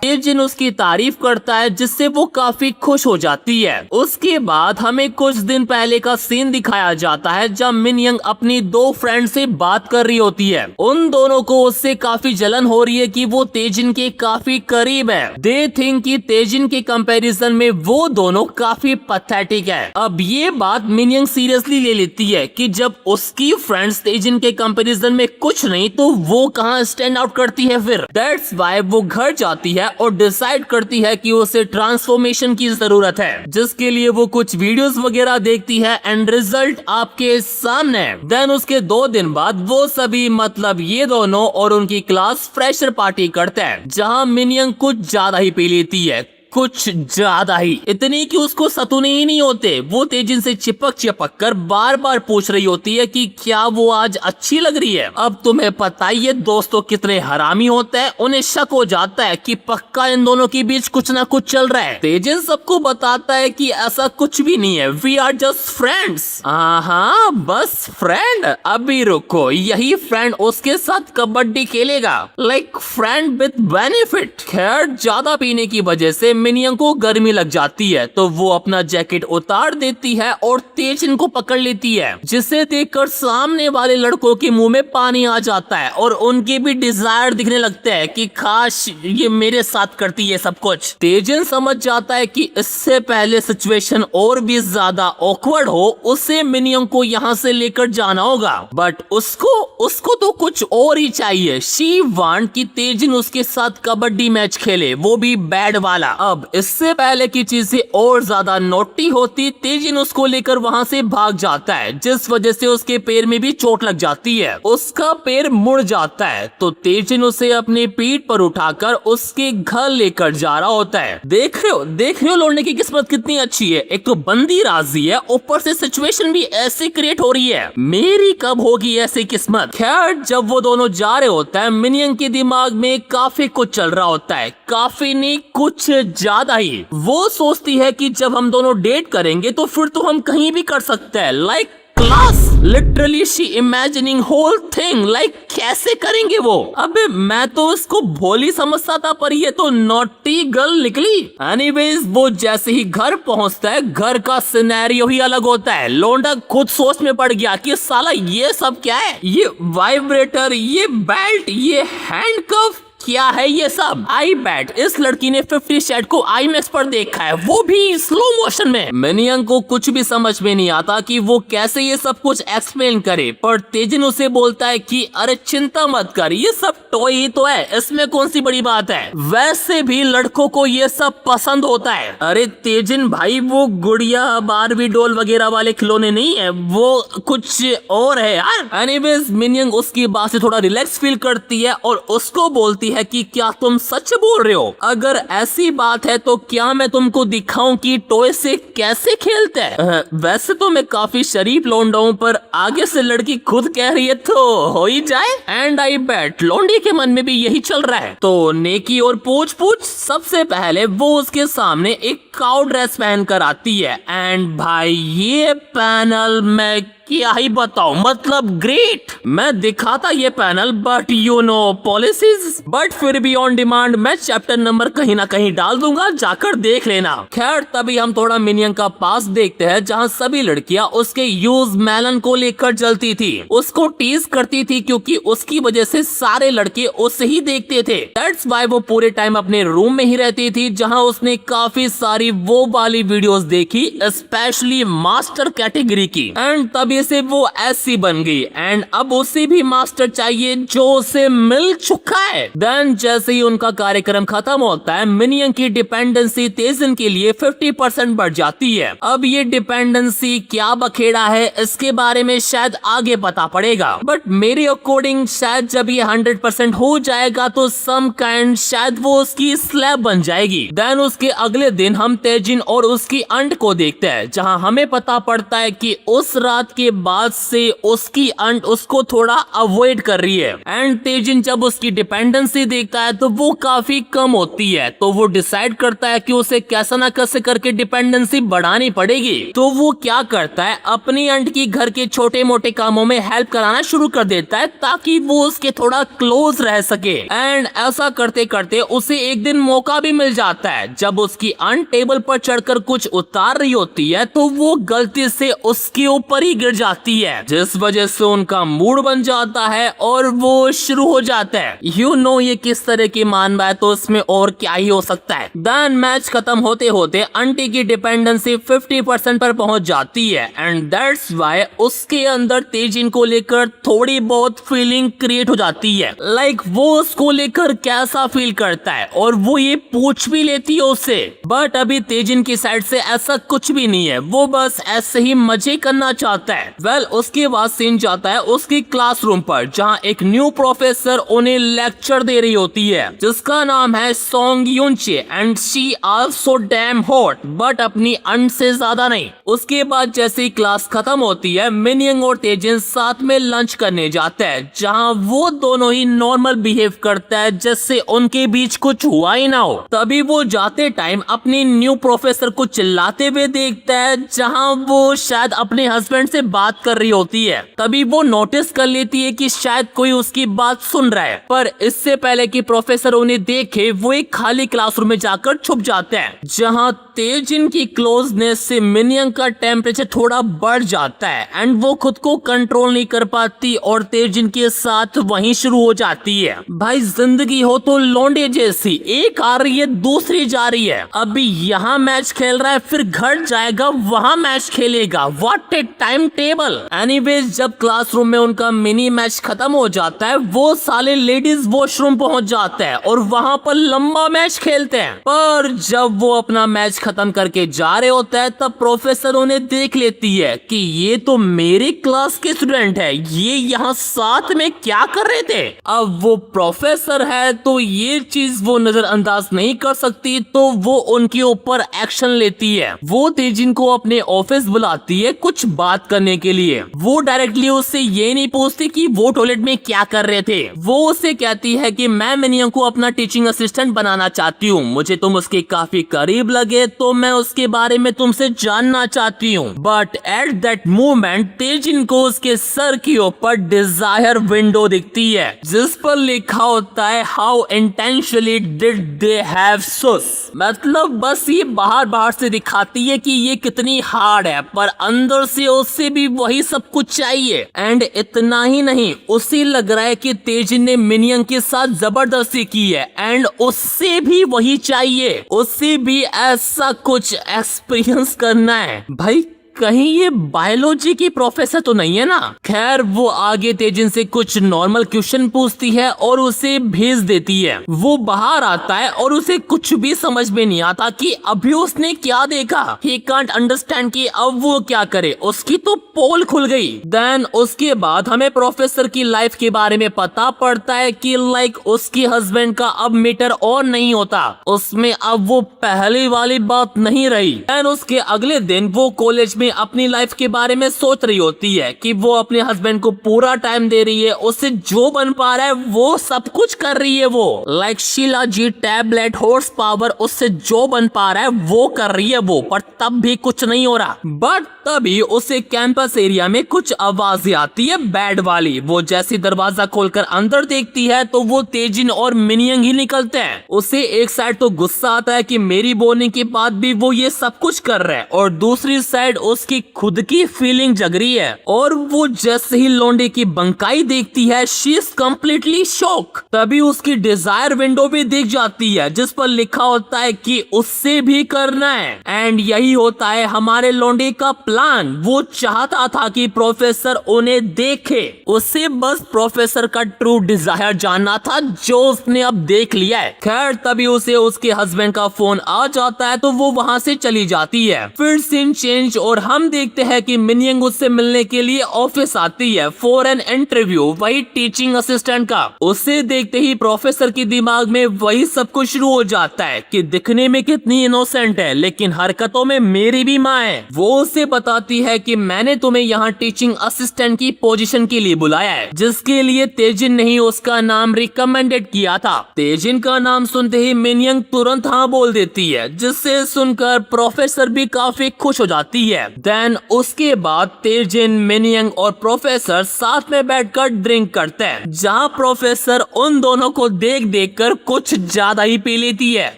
तेजिन उसकी तारीफ करता है जिससे वो काफी खुश हो जाती है। उसके बाद हमें कुछ दिन पहले का सीन दिखाया जाता है जब मिनयंग अपनी दो फ्रेंड से बात कर रही होती है। उन दोनों को उससे काफी जलन हो रही है कि वो तेजिन के काफी करीब है। दे थिंक कि तेजिन के कंपैरिजन में वो दोनों काफी पैथेटिक है। अब ये बात मिनयंग सीरियसली ले लेती है कि जब उसकी फ्रेंड्स तेजिन के कंपैरिजन में कुछ नहीं तो वो कहाँ स्टैंड आउट करती है। फिर दैट्स वाई वो घर जाती है और डिसाइड करती है कि उसे ट्रांसफॉर्मेशन की जरूरत है, जिसके लिए वो कुछ वीडियोस वगैरह देखती है एंड रिजल्ट आपके सामने। देन उसके 2 दिन बाद वो सभी मतलब ये दोनों और उनकी क्लास फ्रेशर पार्टी करते हैं, जहां मिनयंग कुछ ज्यादा ही पी लेती है, कुछ ज्यादा ही, इतनी कि उसको सतूने ही नहीं होते। वो तेजिन से चिपक कर बार बार पूछ रही होती है कि क्या वो आज अच्छी लग रही है। अब तुम्हें पता ही है दोस्तों कितने हरामी होते हैं, उन्हें शक हो जाता है कि पक्का इन दोनों के बीच कुछ ना कुछ चल रहा है। तेजिन सबको बताता है कि ऐसा कुछ भी नहीं है, वी आर जस्ट फ्रेंड्स। हाँ बस फ्रेंड, अभी रुको, यही फ्रेंड उसके साथ कबड्डी खेलेगा, लाइक फ्रेंड विद बेनिफिट। खैर ज्यादा पीने की वजह से मिनियंग को गर्मी लग जाती है, तो वो अपना जैकेट उतार देती है और तेजिन को पकड़ लेती है, जिसे देखकर सामने वाले लड़कों के मुंह में पानी आ जाता है और उनके भी डिजायर दिखने लगते हैं कि काश ये मेरे साथ करती है सब कुछ। तेजिन समझ जाता है कि इससे पहले सिचुएशन और भी ज्यादा ऑकवर्ड हो, उसे मिनियंग को यहाँ से लेकर जाना होगा। बट उसको तो कुछ और ही चाहिए। शी वांट कि तेजिन उसके साथ कबड्डी मैच खेले, वो भी बैड वाला। अब इससे पहले की चीजें और ज्यादा नोटी होती, तेजिन उसको लेकर वहां से भाग जाता है, जिस वजह से उसके पैर में भी चोट लग जाती है। उसका पैर मुड़ जाता है तो तेजिन उसे अपनी पीठ पर उठाकर उसके घर लेकर जा रहा होता है। देख रहे हो लौंडे की किस्मत कितनी अच्छी है। एक तो बंदी राजी है, ऊपर से सिचुएशन भी ऐसी क्रिएट हो रही है। मेरी कब होगी ऐसी किस्मत। खैर जब वो दोनों जा रहे होता है, मिनियंग के दिमाग में काफी कुछ चल रहा होता है, काफी नहीं कुछ ज्यादा ही। वो सोचती है कि जब हम दोनों डेट करेंगे तो फिर तो हम कहीं भी कर सकते हैं, like class. Literally she imagining whole thing, like कैसे करेंगे वो। अबे मैं तो इसको भोली समझता था, पर ये तो नॉटी गर्ल निकली। एनीवेज वो जैसे ही घर पहुंचता है, घर का सिनेरियो ही अलग होता है। लौंडा खुद सोच में पड़ गया कि साला ये सब क्या है, ये वाइब्रेटर, ये बेल्ट, ये हैंडकफ, क्या है ये सब? आई बैट इस लड़की ने 50 शेड को IMAX पर देखा है, वो भी स्लो मोशन में। मिनियन को कुछ भी समझ में नहीं आता कि वो कैसे ये सब कुछ एक्सप्लेन करे, पर तेजिन उसे बोलता है कि अरे चिंता मत कर, ये सब टॉय ही तो है, इसमें कौन सी बड़ी बात है, वैसे भी लड़कों को ये सब पसंद होता है। अरे तेजिन भाई, वो गुड़िया बारबी डॉल वगैरह वाले खिलौने नहीं है, वो कुछ और है यार। एनीवेज मिनियन उसकी बात से थोड़ा रिलैक्स फील करती है और उसको बोलती है कि क्या तुम सच बोल रहे हो? अगर ऐसी बात है तो क्या मैं तुमको दिखाऊं कि टॉय से कैसे खेलते हैं? वैसे तो मैं काफी शरीफ लौंडा हूं, पर आगे से लड़की खुद कह रही है तो हो ही जाए। एंड आई बैट लौंडी के मन में भी यही चल रहा है। तो नेकी और पूछ सबसे पहले वो उसके सामने एक काउ ड्रेस पहन कर आती है। एंड भाई ये पैनल मैं क्या ही बताऊं, मतलब ग्रेट। मैं दिखाता ये panel but you know policies, but फिर भी ऑन डिमांड मैं चैप्टर नंबर कहीं ना कहीं डाल दूंगा, जाकर देख लेना। खैर तभी हम थोड़ा मिनियन का पास देखते हैं, जहां सभी लड़कियां उसके यूज मेलन को लेकर जलती थी, उसको टीज करती थी, क्योंकि उसकी वजह से सारे लड़के उसे ही देखते थे। दैट्स वाई वो पूरे टाइम अपने रूम में ही रहती थी, जहां उसने काफी सारी वो वाली वीडियोस देखी, स्पेशली मास्टर कैटेगरी की। एंड तभी से वो ऐसी बन गई एंड अब उसे भी मास्टर चाहिए जो उसे मिल चुका है। देन जैसे ही उनका कार्यक्रम खत्म होता है, मिनियन की डिपेंडेंसी तेजिन के लिए 50% बढ़ जाती है। अब ये डिपेंडेंसी क्या बखेड़ा है इसके बारे में शायद आगे पता पड़ेगा, बट मेरे अकॉर्डिंग शायद जब ये 100% हो जाएगा तो सम काइंड शायद वो उसकी स्लैब बन जाएगी। देन उसके अगले दिन हम तेजिन और उसकी अंट को देखते हैं, जहां हमें पता पड़ता है कि उस रात के बाद से उसकी अंट उसको थोड़ा अवॉइड कर रही है। एंड तेजिन जब उसकी डिपेंडेंसी देखता है तो वो काफी कम होती है, तो वो डिसाइड करता है कि उसे कैसा ना कैसे करके डिपेंडेंसी बढ़ानी पड़ेगी। तो वो क्या करता है, अपनी अंट की घर के छोटे मोटे कामों में हेल्प कराना शुरू कर देता है, ताकि वो उसके थोड़ा क्लोज रह सके। एंड ऐसा करते करते उसे एक दिन मौका भी मिल जाता है, जब उसकी अंट टेबल पर चढ़कर कुछ उतार रही होती है, तो वो गलती से उसके ऊपर ही गिर जाती है, जिस वजह से उनका मूड बन जाता है और वो शुरू हो जाता है। यू नो ये किस तरह की मान बात, तो इसमें और क्या ही हो सकता है। देन मैच खत्म होते होते आंटी की डिपेंडेंसी 50% पर पहुंच जाती है एंड दैट्स व्हाई उसके अंदर तेजिन को लेकर थोड़ी बहुत फीलिंग क्रिएट हो जाती है। लाइक वो उसको लेकर कैसा फील करता है और वो ये पूछ भी लेती है उससे, बट अभी तेजिन की साइड से ऐसा कुछ भी नहीं है, वो बस ऐसे ही मजे करना चाहता है। वेल उसके बाद सीन जाता है उसकी क्लासरूम पर, जहां एक न्यू प्रोफेसर उन्हें लेक्चर दे रही होती है, जिसका नाम है Song Yunche and she also damn hot, but अपनी अंट से ज्यादा नहीं। उसके बाद जैसे ही क्लास खत्म होती है, मिनियन और तेजिन साथ में लंच करने जाते हैं, जहां वो दोनों ही नॉर्मल बिहेव करता है जैसे उनके बीच कुछ हुआ ही ना हो। तभी वो जाते टाइम अपनी न्यू प्रोफेसर को चिल्लाते हुए देखता है, जहां वो शायद अपने हस्बैंड से बात कर रही होती है। तभी वो नोटिस कर लेती है कि शायद कोई उसकी बात सुन रहा है, पर इससे पहले कि प्रोफेसर उन्हें देखे वो एक खाली क्लासरूम में जाकर छुप जाते हैं, जहां तेजिन की क्लोजनेस से मिनियन का टेम्परेचर थोड़ा बढ़ जाता है एंड वो खुद को कंट्रोल नहीं कर पाती और तेजिन के साथ वहीं शुरू हो जाती है। भाई जिंदगी हो तो लौंडे जैसी, एक आ रही है दूसरी जा रही है। अभी यहाँ मैच खेल रहा है, फिर घर जाएगा वहां मैच खेलेगा। What A time table. Anyways जब क्लासरूम में उनका मिनी मैच खत्म हो जाता है, वो साले लेडीज वॉशरूम पहुंच जाते हैं और वहां पर लंबा मैच खेलते हैं। पर जब वो अपना मैच खत्म करके जा रहे होते हैं, तब प्रोफेसर उन्हें देख लेती है कि ये तो मेरी क्लास के स्टूडेंट है, ये यहाँ साथ में क्या कर रहे थे। अब वो प्रोफेसर है तो ये चीज वो नजरअंदाज नहीं कर सकती, तो वो उनके ऊपर एक्शन लेती है। वो तेजिन को अपने ऑफिस बुलाती है कुछ बात करने के लिए। वो डायरेक्टली उससे ये नहीं पूछती कि वो टॉयलेट में क्या कर रहे थे। वो उससे कहती है कि मैं मिनियन को अपना टीचिंग असिस्टेंट बनाना चाहती हूँ, मुझे तुम उसके काफी करीब लगे तो मैं उसके बारे में तुमसे जानना चाहती हूँ। बट एट दैट मोमेंट तेजिन को उसके सर के ऊपर डिजायर विंडो दिखती है, जिस पर लिखा होता है how intentionally did they have sus. मतलब बस ये बाहर बाहर से दिखाती है कि ये कितनी हार्ड है, पर अंदर से उससे भी भी वही सब कुछ चाहिए। एंड इतना ही नहीं, उसे लग रहा है कि तेजिन ने मिनियंग के साथ जबरदस्ती की है एंड उससे भी वही चाहिए, उससे भी ऐसा कुछ एक्सपीरियंस करना है। भाई कहीं ये बायोलॉजी की प्रोफेसर तो नहीं है ना। खैर वो आगे तेजिन से कुछ नॉर्मल क्वेश्चन पूछती है और उसे भेज देती है। वो बाहर आता है और उसे कुछ भी समझ में नहीं आता कि अभी उसने क्या देखा। ही कांट अंडरस्टैंड कि अब वो क्या करे, उसकी तो पोल खुल गई। देन उसके बाद हमें प्रोफेसर की लाइफ के बारे में पता पड़ता है कि लाइक उसके हस्बैंड का अब मीटर ऑन नहीं होता, उसमें अब वो पहले वाली बात नहीं रही। देन उसके अगले दिन वो कॉलेज अपनी लाइफ के बारे में सोच रही होती है कि वो अपने हस्बैंड को पूरा टाइम दे रही है, उससे जो बन पा रहा है वो सब कुछ कर रही है। वो like Sheela ji tablet horse power, उससे जो बन पा रहा है वो कर रही है वो, पर तब भी कुछ नहीं हो रहा। बट तभी उसे कैंपस एरिया में कुछ आवाजें आती है बैड वाली। वो जैसी दरवाजा खोलकर अंदर देखती है तो वो तेजिन और मिनियंग ही निकलते हैं। उसे एक साइड तो गुस्सा आता है कि मेरी बोलने के बाद भी वो ये सब कुछ कर रहा है, और दूसरी साइड उसकी खुद की फीलिंग जग रही है। और वो जैसे ही लौंडे की बंकाई देखती है शी इज कम्प्लीटली शॉक। तभी उसकी डिजायर विंडो भी दिख जाती है जिस पर लिखा होता है कि उससे भी करना है। एंड यही होता है हमारे लौंडे का प्लान। वो चाहता था कि प्रोफेसर उन्हें देखे, उसे बस प्रोफेसर का ट्रू डिजायर जानना था जो उसने अब देख लिया है। खैर तभी उसे उसके हस्बैंड का फोन आ जाता है तो वो वहां से चली जाती है। फिर सीन चेंज और हम देखते हैं कि मिनियंग उससे मिलने के लिए ऑफिस आती है फॉर एन इंटरव्यू, वही टीचिंग असिस्टेंट का। उसे देखते ही प्रोफेसर के दिमाग में वही सब कुछ शुरू हो जाता है कि दिखने में कितनी इनोसेंट है लेकिन हरकतों में मेरी भी माँ है। वो उसे बताती है कि मैंने तुम्हें यहाँ टीचिंग असिस्टेंट की पोजीशन के लिए बुलाया है, जिसके लिए तेजिन ने ही उसका नाम रिकमेंडेड किया था। तेजिन का नाम सुनते ही मिनियंग तुरंत हाँ बोल देती है, जिससे सुनकर प्रोफेसर भी काफी खुश हो जाती है। देन उसके बाद तेजिन, मिनियंग और प्रोफेसर साथ में बैठकर ड्रिंक करते हैं, जहाँ प्रोफेसर उन दोनों को देख देख कर कुछ ज्यादा ही पी लेती है।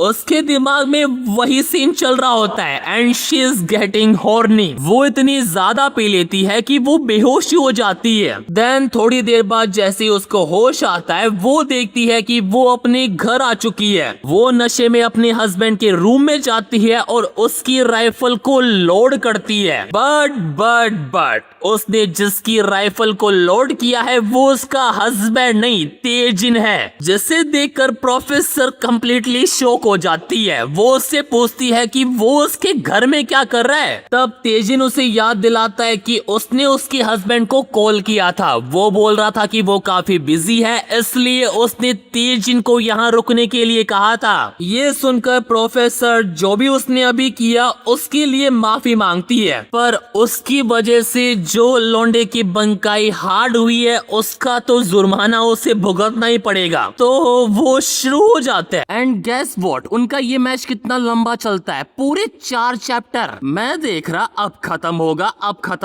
उसके दिमाग में वही सीन चल रहा होता है and she is getting horny. वो इतनी ज्यादा पी लेती है कि वो बेहोश हो जाती है। देन थोड़ी देर बाद जैसे उसको होश आता है वो देखती है कि वो अपने घर आ चुकी है। वो नशे में अपने हस्बैंड के रूम में जाती है और उसकी राइफल को लोड करती है। बट उसने जिसकी राइफल को लोड किया है वो उसका हस्बैंड नहीं तेजिन है, जिसे देखकर प्रोफेसर कंप्लीटली शॉक हो जाती है। वो उससे पूछती है कि वो उसके घर में क्या कर रहा है। तब तेजिन उसे याद दिलाता है कि उसने उसके हस्बैंड को कॉल किया था, वो बोल रहा था कि वो काफी बिजी है इसलिए उसने तेजिन को यहाँ रुकने के लिए कहा था। ये सुनकर प्रोफेसर जो भी उसने अभी किया उसके लिए माफी मांगती है, पर उसकी वजह से जो लौंडे की बंकाई हार्ड हुई है उसका तो जुर्माना उसे भुगतना ही पड़ेगा। तो वो शुरू हो जाते हैं एंड गेस व्हाट, उनका ये मैच कितना लंबा चलता है, पूरे 4 चैप्टर। मैं देख रहा अब खत्म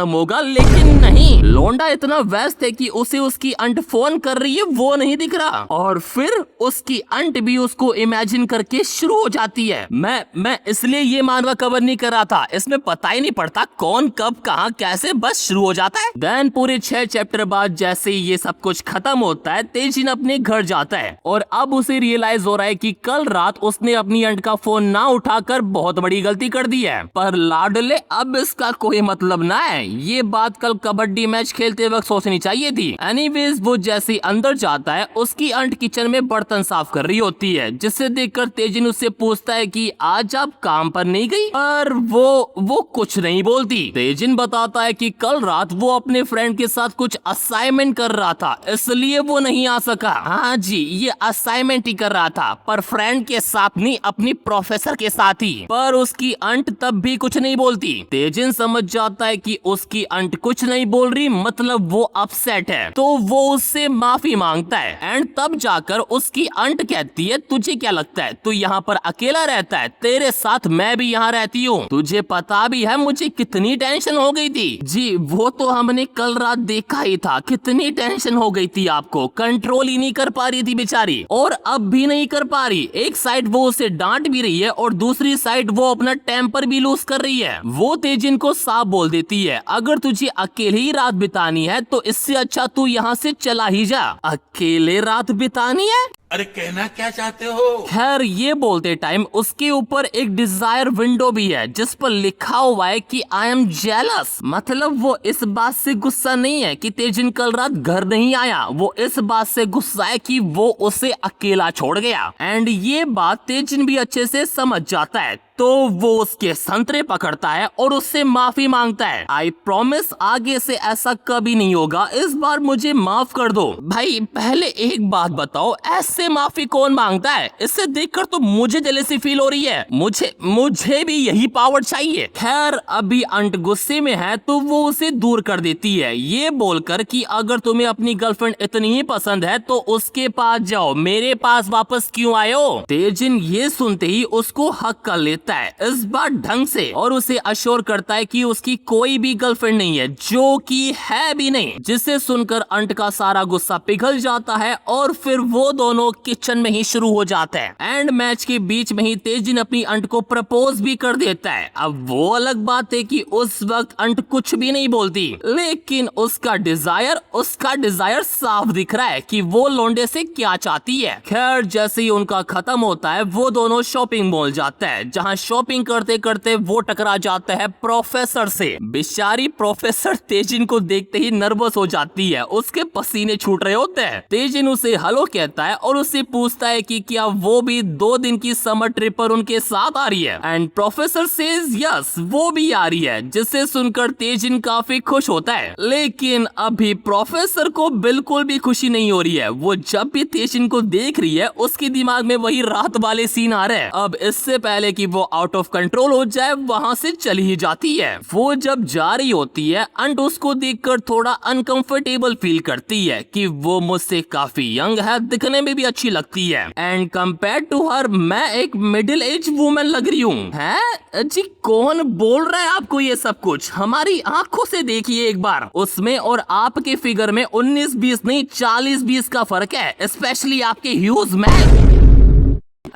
होगा, लेकिन नहीं, लौंडा इतना व्यस्त है कि उसे उसकी अंट फोन कर रही है वो नहीं दिख रहा, और फिर उसकी अंट भी उसको इमेजिन करके शुरू हो जाती है। मैं इसलिए ये मानवा कवर नहीं कर रहा था, इसमें पता ही नहीं पड़ता कौन कब कहां कैसे बस शुरू हो जाता है। देन पूरे 6 चैप्टर बाद जैसे ये सब कुछ खत्म होता है तेजिन अपने घर जाता है और अब उसे रियलाइज हो रहा है कि कल रात उसने अपनी अंट का फोन ना उठाकर बहुत बड़ी गलती कर दी है। पर लाडले अब इसका कोई मतलब ना है, ये बात कल कबड्डी मैच खेलते वक्त सोचनी चाहिए थी। एनीवेज वो जैसे अंदर जाता है उसकी अंट किचन में बर्तन साफ कर रही होती है, जिसे देखकर तेजिन उससे पूछता है कि आज आप काम पर नहीं गई, पर वो कुछ नहीं बोलती। तेजिन बताता है कि कल रात वो अपने फ्रेंड के साथ कुछ असाइनमेंट कर रहा था इसलिए वो नहीं आ सका। हाँ जी, ये असाइनमेंट ही कर रहा था, पर फ्रेंड के साथ नहीं, अपनी प्रोफेसर के साथ ही। पर उसकी अंट तब भी कुछ नहीं बोलती। तेजिन समझ जाता है कि उसकी अंट कुछ नहीं बोल रही मतलब वो अपसेट है, तो वो उससे माफी मांगता है एंड तब जाकर उसकी अंट कहती है तुझे क्या लगता है तू यहाँ पर अकेला रहता है, तेरे साथ मैं भी यहाँ रहती हूँ, तुझे पता भी है मुझे ऐसी कितनी टेंशन हो गई थी। जी वो तो हमने कल रात देखा ही था, कितनी टेंशन हो गई थी आपको, कंट्रोल ही नहीं कर पा रही थी बेचारी, और अब भी नहीं कर पा रही। एक साइड वो उसे डांट भी रही है और दूसरी साइड वो अपना टेम्पर भी लूज कर रही है। वो तेजिन को साफ बोल देती है, अगर तुझे अकेले ही रात बितानी है तो इससे अच्छा तू यहाँ से चला ही जा। अकेले रात बितानी है? अरे कहना क्या चाहते हो? खैर ये बोलते टाइम उसके ऊपर एक डिजायर विंडो भी है जिस पर लिखा हुआ है कि आई एम जेलस। मतलब वो इस बात से गुस्सा नहीं है कि तेजिन कल रात घर नहीं आया, वो इस बात से गुस्सा है कि वो उसे अकेला छोड़ गया। एंड ये बात तेजिन भी अच्छे से समझ जाता है, तो वो उसके संतरे पकड़ता है और उससे माफी मांगता है। आई प्रॉमिस आगे से ऐसा कभी नहीं होगा, इस बार मुझे माफ कर दो। भाई पहले एक बात बताओ, ऐसे माफी कौन मांगता है? इससे देखकर तो मुझे जेलसी फील हो रही है, मुझे भी यही पावर चाहिए। खैर अभी अंट गुस्से में है तो वो उसे दूर कर देती है, ये बोलकर कि अगर तुम्हें अपनी गर्लफ्रेंड इतनी ही पसंद है तो उसके पास जाओ, मेरे पास वापस क्यों आए हो? तेजिन ये सुनते ही उसको हक कर लेता है, इस बार ढंग से, और उसे अश्योर करता है कि उसकी कोई भी गर्लफ्रेंड नहीं है, जो कि है भी नहीं। जिसे सुनकर अंट का सारा गुस्सा पिघल जाता है और फिर वो दोनों किचन में ही शुरू हो जाते हैं। एंड मैच के बीच में ही तेजिन अपनी अंट को प्रपोज भी कर देता है। अब वो अलग बात है कि उस वक्त अंट कुछ भी नहीं बोलती, लेकिन उसका डिजायर साफ दिख रहा है कि वो लौंडे से क्या चाहती है। खैर जैसे ही उनका खत्म होता है वो दोनों शॉपिंग मॉल जाते हैं, जहाँ शॉपिंग करते करते वो टकरा जाता है प्रोफेसर से। बेचारी प्रोफेसर तेजिन को देखते ही नर्वस हो जाती है, उसके पसीने छूट रहे होते हैं। तेजिन उसे हेलो कहता है और उससे पूछता है कि क्या वो भी 2 दिन की समर ट्रिप पर उनके साथ आ रही है। एंड प्रोफेसर सेज यस, वो भी आ रही है, जिसे सुनकर तेजिन काफी खुश होता है। लेकिन अभी प्रोफेसर को बिल्कुल भी खुशी नहीं हो रही है, वो जब भी तेजिन को देख रही है उसके दिमाग में वही रात वाले सीन आ रहे हैं। अब इससे पहले कि वो आउट ऑफ कंट्रोल हो जाए वहां से चली ही जाती है। वो जब जा रही होती है अंट उसको देखकर थोड़ा अनकंफर्टेबल फील करती है कि वो मुझसे काफी यंग है, दिखने में भी अच्छी लगती है, एंड कंपेयर टू हर मैं एक मिडिल एज वुमेन लग रही हूँ। है जी, कौन बोल रहा है आपको ये सब कुछ? हमारी आंखों से देखिए एक बार, उसमें और आपके फिगर में 19-20 नहीं 40-20 का फर्क है, स्पेशली आपके ह्यूज में।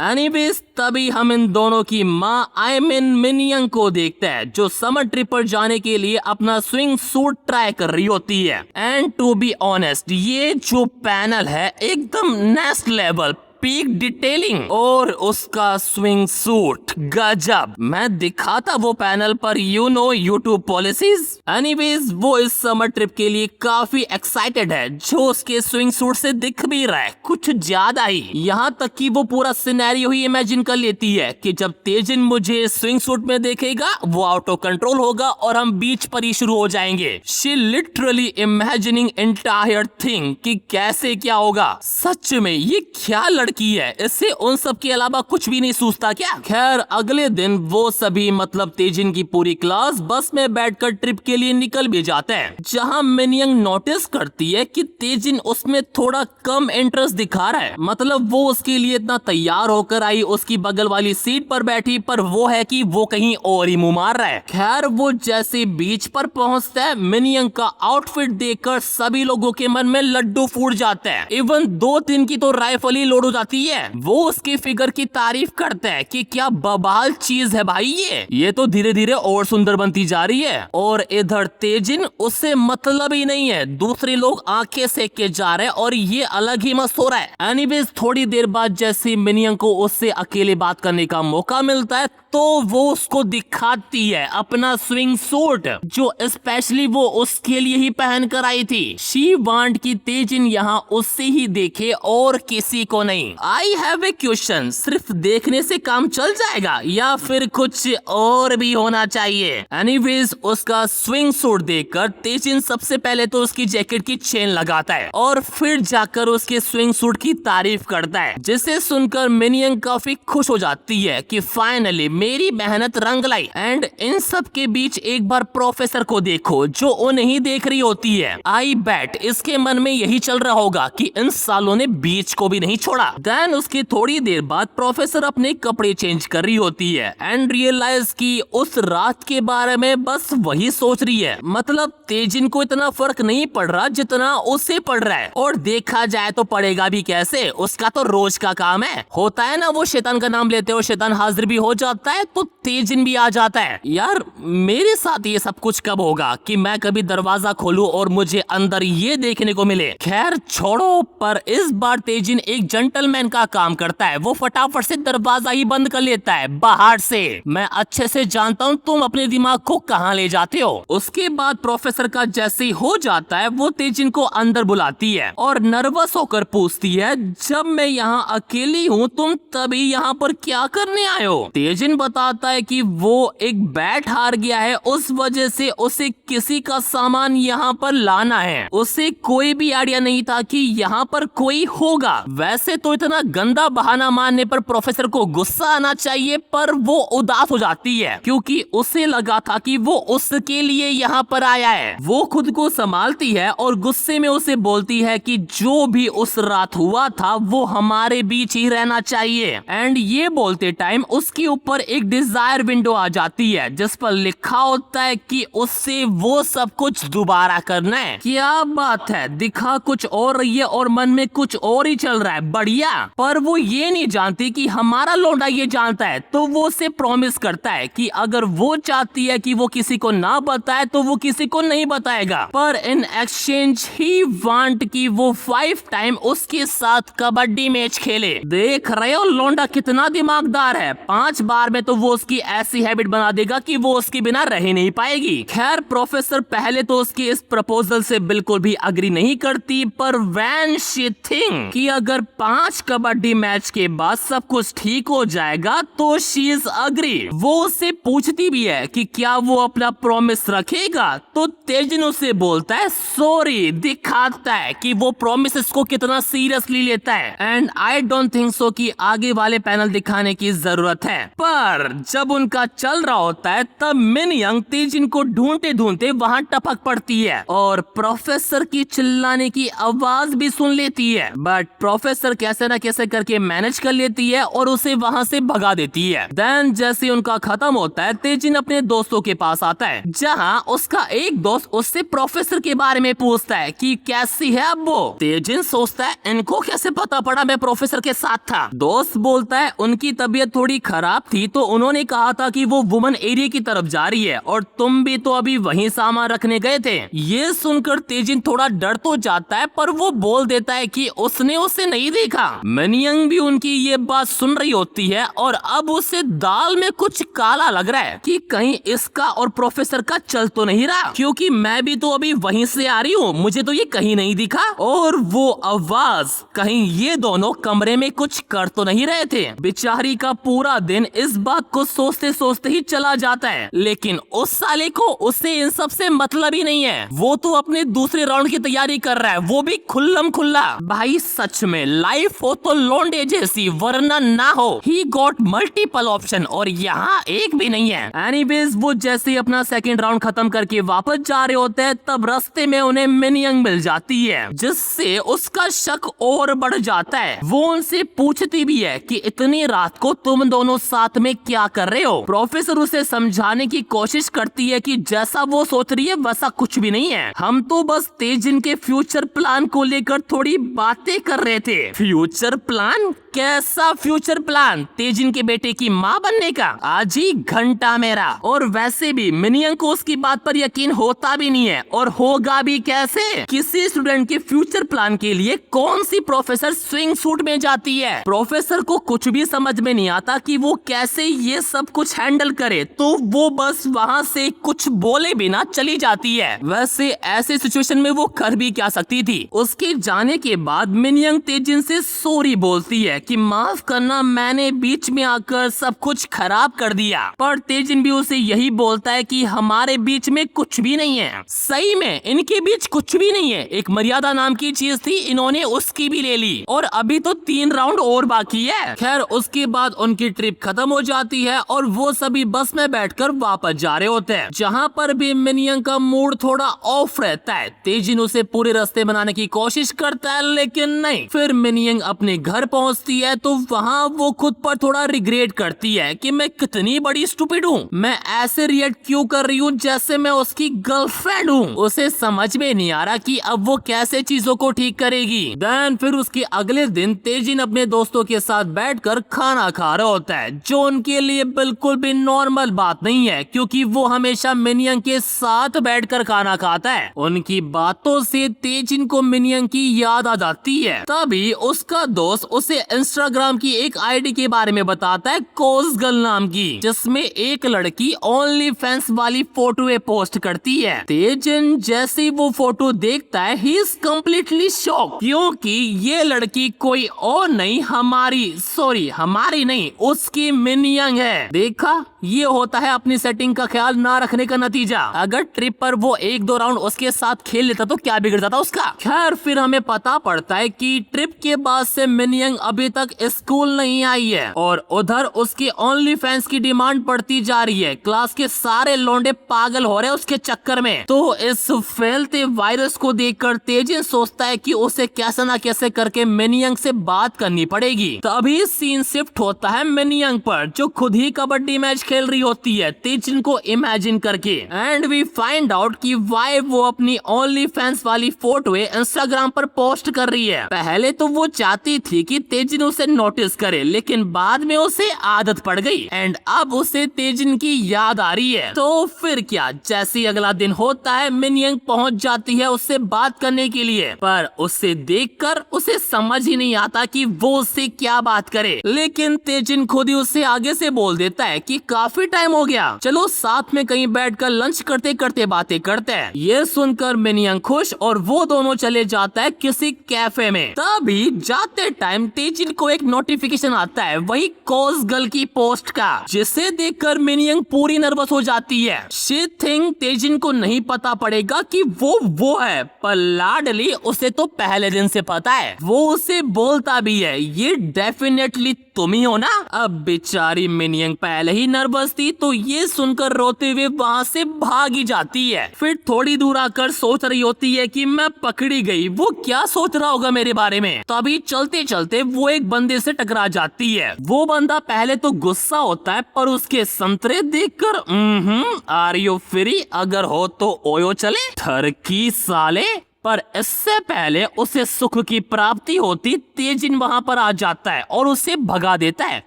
एनीवेज तभी हम इन दोनों की माँ आई मीन मिनियंग को देखते हैं, जो समर ट्रिप पर जाने के लिए अपना स्विंग सूट ट्राई कर रही होती है। एंड टू बी ऑनेस्ट ये जो पैनल है एकदम नेक्स्ट लेवल, पीक डिटेलिंग, और उसका स्विंग सूट गजब। मैं दिखाता वो पैनल पर यूट्यूब पॉलिसीज। एनीवेज वो इस समर ट्रिप के लिए काफी एक्साइटेड है, जो उसके स्विंग सूट से दिख भी रहा है कुछ ज्यादा ही। यहाँ तक कि वो पूरा सिनेरियो ही इमेजिन कर लेती है कि जब तेजिन मुझे स्विंग सूट में देखेगा वो आउट ऑफ कंट्रोल होगा और हम बीच पर ही शुरू हो जाएंगे। She literally imagining entire thing कि कैसे क्या होगा। सच में ये क्या की है, इससे उन सब के अलावा कुछ भी नहीं सूझता क्या? खैर अगले दिन वो सभी मतलब तेजिन की पूरी क्लास बस में बैठकर ट्रिप के लिए निकल भी जाते हैं, जहां मिनियंग नोटिस करती है कि तेजिन उसमें थोड़ा कम इंटरेस्ट दिखा रहा है। मतलब वो उसके लिए इतना तैयार होकर आई, उसकी बगल वाली सीट पर बैठी, पर वो है कि वो कहीं और ही मुंह मार रहा है। खैर वो जैसे बीच पर पहुंचता है, मिनियंग का आउटफिट देखकर सभी लोगों के मन में लड्डू फूट जाते हैं। इवन 2-3 की तो राइफल ही लोड जाती है। वो उसके फिगर की तारीफ करते हैं कि क्या बवाल चीज है भाई ये तो धीरे धीरे और सुंदर बनती जा रही है। और इधर तेजिन उससे मतलब ही नहीं है, दूसरे लोग आंखें सेक के जा रहे हैं और ये अलग ही मस्त हो रहा है। एनीवेज थोड़ी देर बाद जैसे मिनियंग को उससे अकेले बात करने का मौका मिलता है तो वो उसको दिखाती है अपना स्विंग सूट, जो स्पेशली वो उसके लिए ही पहन कर आई थी। शी वांट कि तेजिन यहाँ उससे ही देखे और किसी को नहीं। आई हैव ए क्वेश्चन, सिर्फ देखने से काम चल जाएगा या फिर कुछ और भी होना चाहिए? एनीवेज उसका स्विंग सूट देखकर तेजिन सबसे पहले तो उसकी जैकेट की चेन लगाता है और फिर जाकर उसके स्विंग सूट की तारीफ करता है, जिसे सुनकर मिनियंग काफी खुश हो जाती है कि फाइनली मेरी मेहनत रंग लाई। एंड इन सब के बीच एक बार प्रोफेसर को देखो, जो उन्हें ही देख रही होती है। आई बैट इसके मन में यही चल रहा होगा कि इन सालों ने बीच को भी नहीं छोड़ा। देन उसके थोड़ी देर बाद प्रोफेसर अपने कपड़े चेंज कर रही होती है एंड रियलाइज की उस रात के बारे में बस वही सोच रही है। मतलब तेजिन को इतना फर्क नहीं पड़ रहा जितना उसे पड़ रहा है, और देखा जाए तो पड़ेगा भी कैसे, उसका तो रोज का काम है। होता है ना वो शैतान का नाम लेते हो शैतान हाजिर भी हो जाता है, तो तेजिन भी आ जाता है। यार मेरे साथ ये सब कुछ कब होगा कि मैं कभी दरवाजा खोलूं और मुझे अंदर ये देखने को मिले। खैर छोड़ो, पर इस बार तेजिन एक जेंटलमैन का काम करता है, वो फटाफट से दरवाजा ही बंद कर लेता है बाहर से। मैं अच्छे से जानता हूँ तुम अपने दिमाग को कहाँ ले जाते हो। उसके बाद प्रोफेसर का जैसे ही हो जाता है वो तेजिन को अंदर बुलाती है और नर्वस होकर पूछती है, जब मैं यहाँ अकेली हूँ तुम तभी यहाँ पर क्या करने आए हो। तेजिन बताता है कि वो एक बैट हार गया है, उस वजह से उसे किसी का सामान यहाँ पर लाना है। उसे कोई भी आइडिया नहीं था कि यहाँ पर कोई होगा। वैसे तो इतना गंदा बहाना मारने पर प्रोफेसर को गुस्सा आना चाहिए, पर वो उदास हो जाती है क्योंकि उसे लगा था कि वो उसके लिए यहाँ पर आया है। वो खुद को संभालती है और गुस्से में उसे बोलती है कि जो भी उस रात हुआ था वो हमारे बीच ही रहना चाहिए। एंड ये बोलते टाइम उसके ऊपर एक डिजायर विंडो आ जाती है जिस पर लिखा होता है कि उससे वो सब कुछ दोबारा करना है। क्या बात है, दिखा कुछ और रही है और मन में कुछ और ही चल रहा है, बढ़िया। पर वो ये नहीं जानती कि हमारा लौंडा ये जानता है, तो वो उसे प्रॉमिस करता है कि अगर वो चाहती है कि वो किसी को ना बताए तो वो किसी को नहीं बताएगा। पर इन एक्सचेंज ही वांट कि वो 5 टाइम उसके साथ कबड्डी मैच खेले। देख रहे हो लौंडा कितना दिमागदार है, 5 बार में तो वो उसकी ऐसी हैबिट बना देगा कि वो उसके बिना रह ही नहीं पाएगी। खैर प्रोफेसर पहले तो उसके इस प्रपोजल से बिल्कुल भी अग्री नहीं करती, पर व्हेन शी थिंक कि अगर 5 कबड्डी मैच के बाद सब कुछ ठीक हो जाएगा तो शी इज अग्री। वो उससे पूछती भी है कि क्या वो अपना प्रॉमिस रखेगा, तो तेजिन उसे बोलता है सॉरी, दिखाता है कि वो प्रॉमिसेस को कितना सीरियसली लेता है। And I don't think so कि आगे वाले पैनल दिखाने की जरूरत है। पर जब उनका चल रहा होता है तब मिन यंग तेजिन को ढूंढते ढूंढते वहां टपक पड़ती है और प्रोफेसर की चिल्लाने की आवाज भी सुन लेती है। बट प्रोफेसर कैसे ना कैसे करके मैनेज कर लेती है और उसे वहां से भगा देती है। देन जैसे उनका खत्म होता है तेजिन अपने दोस्तों के पास आता है, जहां उसका एक दोस्त उससे प्रोफेसर के बारे में पूछता है कि कैसी है अब वो। तेजिन सोचता है इनको कैसे पता पड़ा मैं प्रोफेसर के साथ था। दोस्त बोलता है उनकी तबीयत थोड़ी खराब थी तो उन्होंने कहा था कि वो वुमन एरिया की तरफ जा रही है और तुम भी तो अभी वहीं सामान रखने गए थे। ये सुनकर तेजिन थोड़ा डर तो जाता है, पर वो बोल देता है कि उसने उसे नहीं देखा। मिनयंग भी उनकी ये बात सुन रही होती है और अब उसे दाल में कुछ काला लग रहा है कि कहीं इसका और प्रोफेसर का चल तो नहीं रहा, क्योंकि मैं भी तो अभी वहीं से आ रही हूँ, मुझे तो ये कहीं नहीं दिखा। और वो आवाज, कहीं ये दोनों कमरे में कुछ कर तो नहीं रहे थे। बेचारी का पूरा दिन इस बात को सोचते सोचते ही चला जाता है, लेकिन उस साले को उससे इन सब से मतलब ही नहीं है। वो तो अपने दूसरे राउंड की तैयारी कर रहा है, वो भी खुल्लम खुल्ला। भाई सच में लाइफ हो तो लौंडे जैसी, वरना ना हो। ही गॉट मल्टीपल ऑप्शन और यहाँ एक भी नहीं है। एनीवेज वो जैसे ही अपना सेकंड राउंड खत्म करके वापस जा रहे होते हैं तब रास्ते में उन्हें मिनयंग मिल जाती है, जिससे उसका शक और बढ़ जाता है। वो उनसे पूछती भी है कि इतनी रात को तुम दोनों साथ में क्या कर रहे हो। प्रोफेसर उसे समझाने की कोशिश करती है कि जैसा वो सोच रही है वैसा कुछ भी नहीं है, हम तो बस तेजिन के फ्यूचर प्लान को लेकर थोड़ी बातें कर रहे थे। Future plan? कैसा फ्यूचर प्लान? तेजिन के बेटे की माँ बनने का? आज ही घंटा मेरा। और वैसे भी मिनियंग को उसकी बात पर यकीन होता भी नहीं है, और होगा भी कैसे। किसी स्टूडेंट के फ्यूचर प्लान के लिए कौन सी प्रोफेसर स्विंग सूट में जाती है? प्रोफेसर को कुछ भी समझ में नहीं आता कि वो कैसे ये सब कुछ हैंडल करे, तो वो बस वहाँ से कुछ बोले बिना चली जाती है। वैसे ऐसे सिचुएशन में वो कर भी क्या सकती थी। उसके जाने के बाद मिनयंग तेजिन से सॉरी बोलती है कि माफ करना, मैंने बीच में आकर सब कुछ खराब कर दिया। पर तेजिन भी उसे यही बोलता है कि हमारे बीच में कुछ भी नहीं है। सही में इनके बीच कुछ भी नहीं है। एक मर्यादा नाम की चीज थी, इन्होंने उसकी भी ले ली और अभी तो 3 राउंड और बाकी है। खैर उसके बाद उनकी ट्रिप खत्म हो जाती है और वो सभी बस में बैठकर वापस जा रहे होते हैं, जहाँ पर भी मिनयंग का मूड थोड़ा ऑफ रहता है। तेजिन उसे पूरे रास्ते बनाने की कोशिश करता है, लेकिन नहीं। फिर मिनयंग अपने घर पहुंचती है तो वहाँ वो खुद पर थोड़ा रिग्रेट करती है कि मैं कितनी बड़ी स्टूपिड हूँ, मैं ऐसे रिएक्ट क्यों कर रही हूँ जैसे मैं उसकी गर्लफ्रेंड हूँ। उसे समझ में नहीं आ रहा कि अब वो कैसे चीजों को ठीक करेगी। देन फिर उसके अगले दिन तेजिन अपने दोस्तों के साथ बैठकर खाना खा रहा होता है, जो उनके लिए बिल्कुल भी नॉर्मल बात नहीं है क्योंकि वो हमेशा मिनियंग के साथ बैठकर खाना खाता है। उनकी बातों से तेजिन को मिनियंग की याद आ जाती है। तभी उसका दोस्त उसे इंस्टाग्राम की एक आईडी के बारे में बताता है, कोसगल नाम की, जिसमें एक लड़की ओनली फैंस वाली फोटो पोस्ट करती है। तेजिन जैसे ही वो फोटो देखता है ही इज कम्प्लीटली शॉक क्योंकि ये लड़की कोई और नहीं हमारी नहीं उसकी मिनियंग है। देखा, ये होता है अपनी सेटिंग का ख्याल ना रखने का नतीजा। अगर ट्रिप पर वो 1-2 राउंड उसके साथ खेल लेता तो क्या बिगड़ जाता उसका। खैर फिर हमें पता पड़ता है कि ट्रिप के बाद से मिनियंग अभी तक स्कूल नहीं आई है और उधर उसकी ओनली फैंस की डिमांड बढ़ती जा रही है। क्लास के सारे लौंडे पागल हो रहे हैं उसके चक्कर में। तो इस फैलते वायरस को देखकर तेजिन सोचता है कि उसे कैसे ना कैसे करके मिनियंग से बात करनी पड़ेगी। तभी सीन शिफ्ट होता है मिनियंग पर, जो खुद ही कबड्डी मैच खेल रही होती है तेजिन को इमेजिन करके। एंड वी फाइंड आउट कि वाई वो अपनी ओनली फैंस वाली फोटो इंस्टाग्राम पर पोस्ट कर रही है। पहले तो वो चाहती थी कि तेजिन उसे नोटिस करे, लेकिन बाद में उसे आदत पड़ गई एंड अब उसे तेजिन की याद आ रही है। तो फिर क्या, जैसे अगला दिन होता है मिनियंग पहुंच जाती है उससे बात करने के लिए, पर उसे देखकर उसे समझ ही नहीं आता कि वो उससे क्या बात करे। लेकिन तेजिन खुद ही उससे आगे से बोल देता है कि काफी टाइम हो गया, चलो साथ में कहीं बैठकर लंच करते करते बातें करते हैं। ये सुनकर मिनियंग खुश और वो दोनों चले जाता है किसी कैफे में। तभी जाते टाइम तेजिन को एक नोटिफिकेशन आता है, वही कोसगल की पोस्ट का, जिसे देखकर मिनियंग पूरी नर्वस हो जाती है। शी थिंक तेजिन को नहीं पता पड़ेगा कि वो है, पर लाडली उसे तो पहले दिन से पता है। वो उसे बोलता भी है, ये डेफिनेटली तुम ही हो ना। अब बेचारी मिनियंग पहले ही नर्वस थी तो ये सुनकर रोते हुए वहाँ से भागी जाती है। फिर थोड़ी दूर आकर सोच रही होती है कि मैं पकड़ी गई, वो क्या सोच रहा होगा मेरे बारे में। तभी चलते चलते वो एक बंदे से टकरा जाती है। वो बंदा पहले तो गुस्सा होता है, पर उसके संतरे देखकर आर यू फ्री, अगर हो तो ओयो चले, ठरकी साले। पर इससे पहले उसे सुख की प्राप्ति होती तेजिन वहाँ पर आ जाता है और उसे भगा देता है।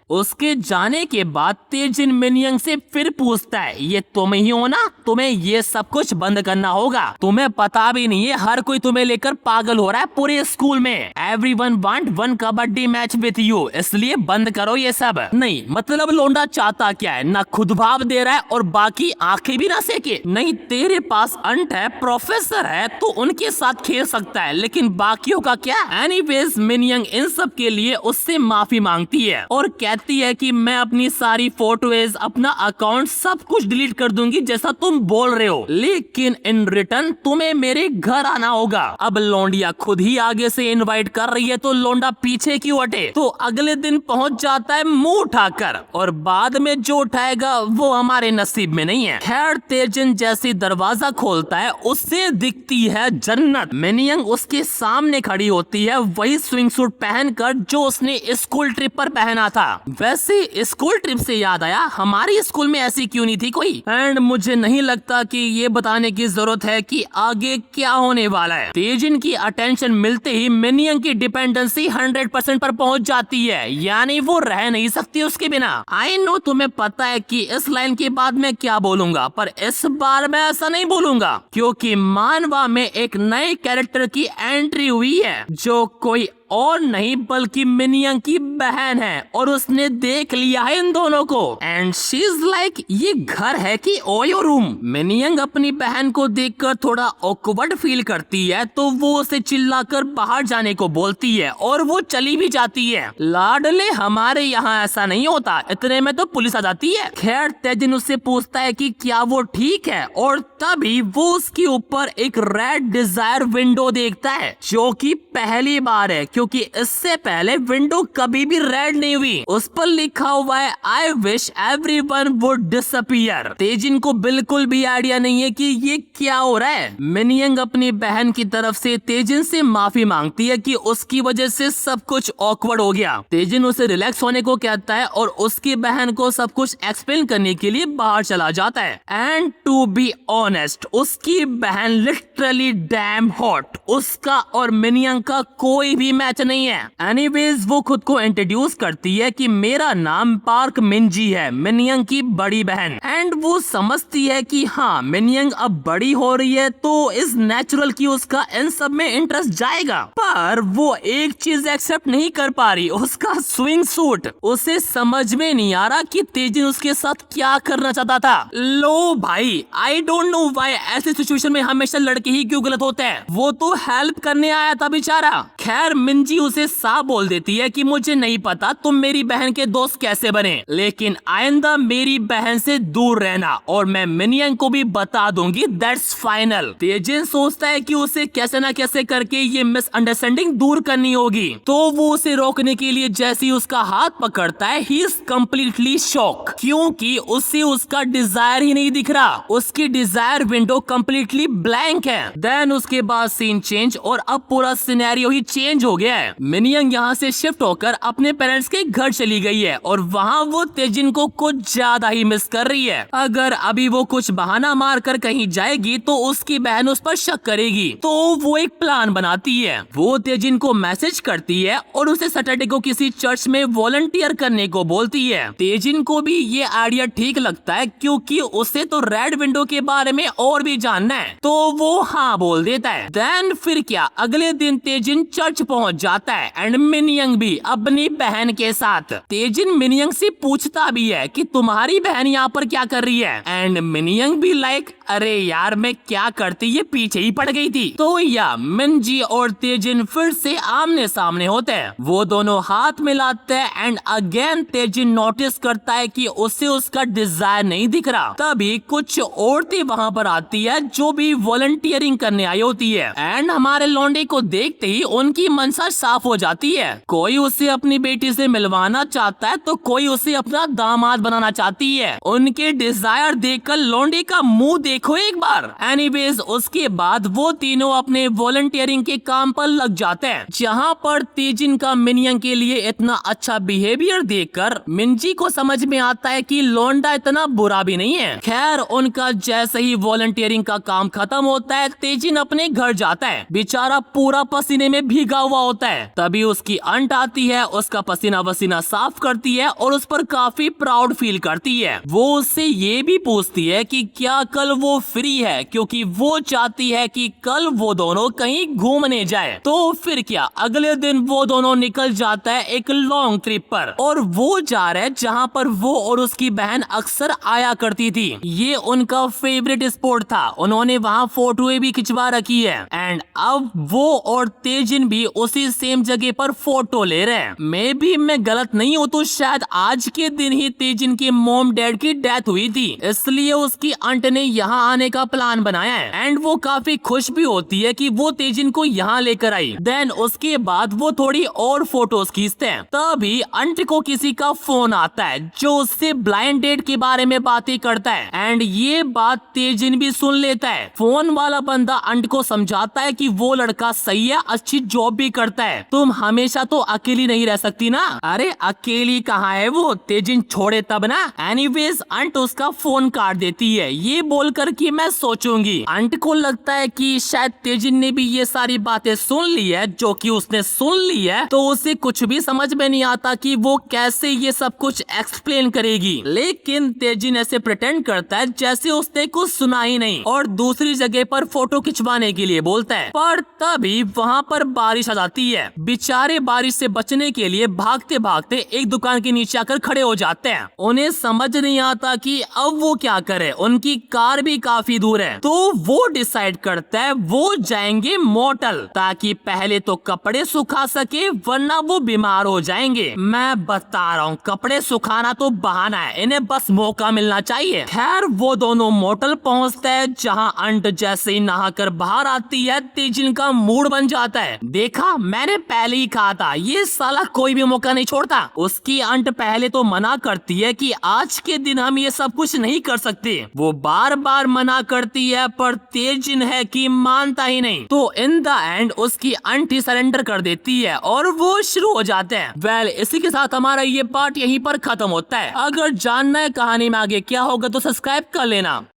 उसके जाने के बाद तेजिन मिनियंग से फिर पूछता है, ये तुम ही हो ना, तुम्हें ये सब कुछ बंद करना होगा, तुम्हें पता भी नहीं है हर कोई तुम्हें लेकर पागल हो रहा है पूरे स्कूल में। Everyone want one kabaddi match with you, इसलिए बंद करो ये सब। नहीं मतलब लोंडा चाहता क्या है, ना खुद भाव दे रहा है और बाकी आंखें भी ना सेके। नहीं तेरे पास अंट है, प्रोफेसर है तो उनके साथ खेल सकता है, लेकिन बाकियों का क्या। एनीवेज मिनियंग इन सब के लिए उससे माफी मांगती है और कहती है कि मैं अपनी सारी फोटोज, अपना अकाउंट सब कुछ डिलीट कर दूंगी जैसा तुम बोल रहे हो, लेकिन इन रिटर्न तुम्हें मेरे घर आना होगा। अब लोंडिया खुद ही आगे से इनवाइट कर रही है तो लोंडा पीछे क्यों हटे। तो अगले दिन पहुंच जाता है मुंह उठाकर, और बाद में जो उठाएगा वो हमारे नसीब में नहीं है। खैर तेजिन जैसे दरवाजा खोलता है उससे दिखती है जन्नत। मिनियंग उसके सामने खड़ी होती है, वही स्विंग सूट पहनकर जो उसने स्कूल ट्रिप पर पहना था। वैसे स्कूल ट्रिप से याद आया, हमारी स्कूल में ऐसी क्यों नहीं थी कोई। एंड मुझे नहीं लगता कि ये बताने की जरूरत है कि आगे क्या होने वाला है। तेजिन की अटेंशन मिलते ही मिनियंग की डिपेंडेंसी 100% पर पहुंच जाती है, यानी वो रह नहीं सकती उसके बिना। आई नो तुम्हें पता है कि इस लाइन के बाद मैं क्या बोलूंगा, पर इस बार मैं ऐसा नहीं बोलूंगा क्योंकि मानवा में एक नए कैरेक्टर की एंट्री हुई है जो कोई और नहीं बल्कि मिनियंग की बहन है, और उसने देख लिया है इन दोनों को। एंड शी इज लाइक, ये घर है कि ओयो रूम। मिनियंग अपनी बहन को देखकर थोड़ा ऑकवर्ड फील करती है तो वो उसे चिल्लाकर बाहर जाने को बोलती है और वो चली भी जाती है। लाडले हमारे यहाँ ऐसा नहीं होता, इतने में तो पुलिस आ जाती है। खैर तेजिन उससे पूछता है कि क्या वो ठीक है, और तभी वो उसके ऊपर एक रेड डिजायर विंडो देखता है जो कि पहली बार है क्योंकि इससे पहले विंडो कभी भी रेड नहीं हुई। उस पर लिखा हुआ है I wish everyone would disappear. Taejin को बिल्कुल भी आइडिया नहीं है कि ये क्या हो रहा है। मिनयंग अपनी बहन की तरफ से तेजिन से माफी मांगती है कि उसकी वजह से सब कुछ ऑकवर्ड हो गया। तेजिन उसे रिलैक्स होने को कहता है और उसकी बहन को सब कुछ एक्सप्लेन करने के लिए बाहर चला जाता है। एंड टू बी ऑनेस्ट, उसकी बहन लिटरली डैम हॉट। उसका और मिनयंग का कोई भी मैच नहीं है। एनीवेज वो खुद को इंट्रोड्यूस करती है कि मेरा नाम पार्क मिनजी है, मिनयंग की बड़ी बहन। एंड वो समझती है कि हाँ, मिनयंग अब बड़ी हो रही है तो इस नेचुरल की उसका इन सब में इंटरेस्ट जाएगा। पर वो एक चीज एक्सेप्ट नहीं कर पा रही, उसका स्विंग सूट। उसे समझ में नहीं आ रहा कि तेजिन उसके साथ क्या करना चाहता था। लो भाई, आई डोंट नो व्हाई ऐसी सिचुएशन में हमेशा लड़के ही क्यों गलत होते हैं। वो तो हेल्प करने आया था बेचारा। खैर मिंजी उसे साफ बोल देती है कि मुझे नहीं पता तुम मेरी बहन के दोस्त कैसे बने, लेकिन आइंदा मेरी बहन से दूर रहना और मैं मिनयंग को भी बता दूंगी, दैट्स फाइनल। तेजिन सोचता है कि उसे कैसे ना कैसे करके ये मिसअंडरस्टैंडिंग दूर करनी होगी, तो वो उसे रोकने के लिए जैसे ही उसका हाथ पकड़ता है, ही इज कम्प्लीटली शॉक, क्योंकि उसे उसका डिजायर ही नहीं दिख रहा। उसकी डिजायर विंडो कम्प्लीटली ब्लैंक है। देन उसके बाद सीन चेंज और अब पूरा सिनेरियो ही चेंज हो गया है। मिनयंग यहाँ से शिफ्ट होकर अपने पेरेंट्स के घर चली गई है और वहाँ वो तेजिन को कुछ ज्यादा ही मिस कर रही है। अगर अभी वो कुछ बहाना मार कर कहीं जाएगी तो उसकी बहन उस पर शक करेगी, तो वो एक प्लान बनाती है। वो तेजिन को मैसेज करती है और उसे सैटरडे को किसी चर्च में वॉलंटियर करने को बोलती है। तेजिन को भी ये आइडिया ठीक लगता है क्योंकि उसे तो रेड विंडो के बारे में और भी जानना है, तो वो हाँ बोल देता है। देन फिर क्या, अगले दिन तेजिन चर्च पहुंच जाता है एंड मिनयंग भी अपनी बहन के साथ। तेजिन मिनयंग से पूछता भी है कि तुम्हारी बहन यहाँ पर क्या कर रही है, एंड मिनयंग भी लाइक अरे यार मैं क्या करती, ये पीछे ही पड़ गई थी। तो या मिंजी और तेजिन फिर से आमने सामने होते हैं। वो दोनों हाथ मिलाते हैं एंड अगेन तेजिन नोटिस करता है कि उसे उसका डिजायर नहीं दिख रहा। तभी कुछ औरतें वहाँ पर आती है जो भी वॉलंटियरिंग करने आई होती है एंड हमारे लौंडे को देखते ही उनकी मनसा साफ हो जाती है। कोई उसे अपनी बेटी से मिलवाना चाहता है तो कोई उसे अपना दामाद बनाना चाहती है। उनके डिजायर देखकर लौंडे का मुंह देखो एक बार। एनीवेज उसके बाद वो तीनों अपने वॉलंटियरिंग के काम पर लग जाते हैं, जहाँ पर तेजिन का मिनयंग के लिए इतना अच्छा बिहेवियर देखकर मिंजी को समझ में आता है कि लौंडा इतना बुरा भी नहीं है। खैर उनका जैसे ही वॉलंटियरिंग का काम खत्म होता है, तेजिन अपने घर जाता है। बेचारा पूरा पसीने में भीगा हुआ होता है। तभी उसकी अंट आती है, उसका पसीना वसीना साफ करती है और उस पर काफी प्राउड फील करती है। वो उससे ये भी पूछती है कि क्या कल वो फ्री है, क्योंकि वो चाहती है कि कल वो दोनों कहीं घूमने जाए। तो फिर क्या, अगले दिन वो दोनों निकल जाता है एक लॉन्ग ट्रिप पर और वो जा रहे हैं जहाँ पर वो और उसकी बहन अक्सर आया करती थी। ये उनका फेवरेट स्पॉट था, उन्होंने वहाँ फोटोएं भी खिंचवा रखी है एंड अब वो और तेजिन भी उसी सेम जगह पर फोटो ले रहे हैं। मैं गलत नहीं हूँ तो शायद आज के दिन ही तेजिन के मॉम डैड की डेथ हुई थी, इसलिए उसकी आंट ने यहाँ आने का प्लान बनाया है एंड वो काफी खुश भी होती है कि वो तेजिन को यहाँ लेकर आई। देन उसके बाद वो थोड़ी और फोटोज खींचते हैं। तभी अंट को किसी का फोन आता है जो उससे ब्लाइंड डेट के बारे में बातें करता है एंड ये बात तेजिन भी सुन लेता है। फोन वाला बंदा अंट को समझाता है कि वो लड़का सही है, अच्छी जॉब भी करता है, तुम हमेशा तो अकेली नहीं रह सकती ना। अरे अकेली कहाँ है वो, तेजिन छोड़े तब ना। एनीवेज अंट उसका फोन काट देती है ये बोलकर कि मैं सोचूंगी। अंट को लगता है कि शायद तेजिन ने भी ये सारी बातें सुन ली है, जो कि उसने सुन ली है तो उसे कुछ भी समझ में नहीं आता कि वो कैसे ये सब कुछ एक्सप्लेन करेगी। लेकिन तेजिन ऐसे प्रिटेंड करता है जैसे उसने कुछ सुना ही नहीं और दूसरी जगह पर फोटो खिंचवाने के लिए बोलता है। पर तभी वहाँ पर बारिश आ जाती है। बेचारे बारिश से बचने के लिए भागते भागते एक दुकान के नीचे आकर खड़े हो जाते हैं। उन्हें समझ नहीं आता कि अब वो क्या करे, उनकी कार भी काफी दूर है। तो वो डिसाइड करता है वो जाएंगे मोटल, ताकि पहले तो कपड़े सुखा सके वरना वो बीमार हो जाएंगे। मैं बता रहा हूँ, कपड़े सुखाना तो बहाना है, इन्हें बस मौका मिलना चाहिए। खैर वो दोनों मोटल पहुँचते हैं, जहाँ अंट जैसे ही नहाकर बाहर आती है तेजिन का मूड बन जाता है। देखा, मैंने पहले ही कहा था, ये साला कोई भी मौका नहीं छोड़ता। उसकी आंट पहले तो मना करती है कि आज के दिन हम ये सब कुछ नहीं कर सकते। वो बार बार मना करती है पर तेजिन है कि मानता ही नहीं। तो इन द एंड उसकी आंट ही सरेंडर कर देती है और वो शुरू हो जाते हैं। वेल, इसी के साथ हमारा ये पार्ट यहीं पर खत्म होता है। अगर जानना है कहानी में आगे क्या होगा तो सब्सक्राइब कर लेना।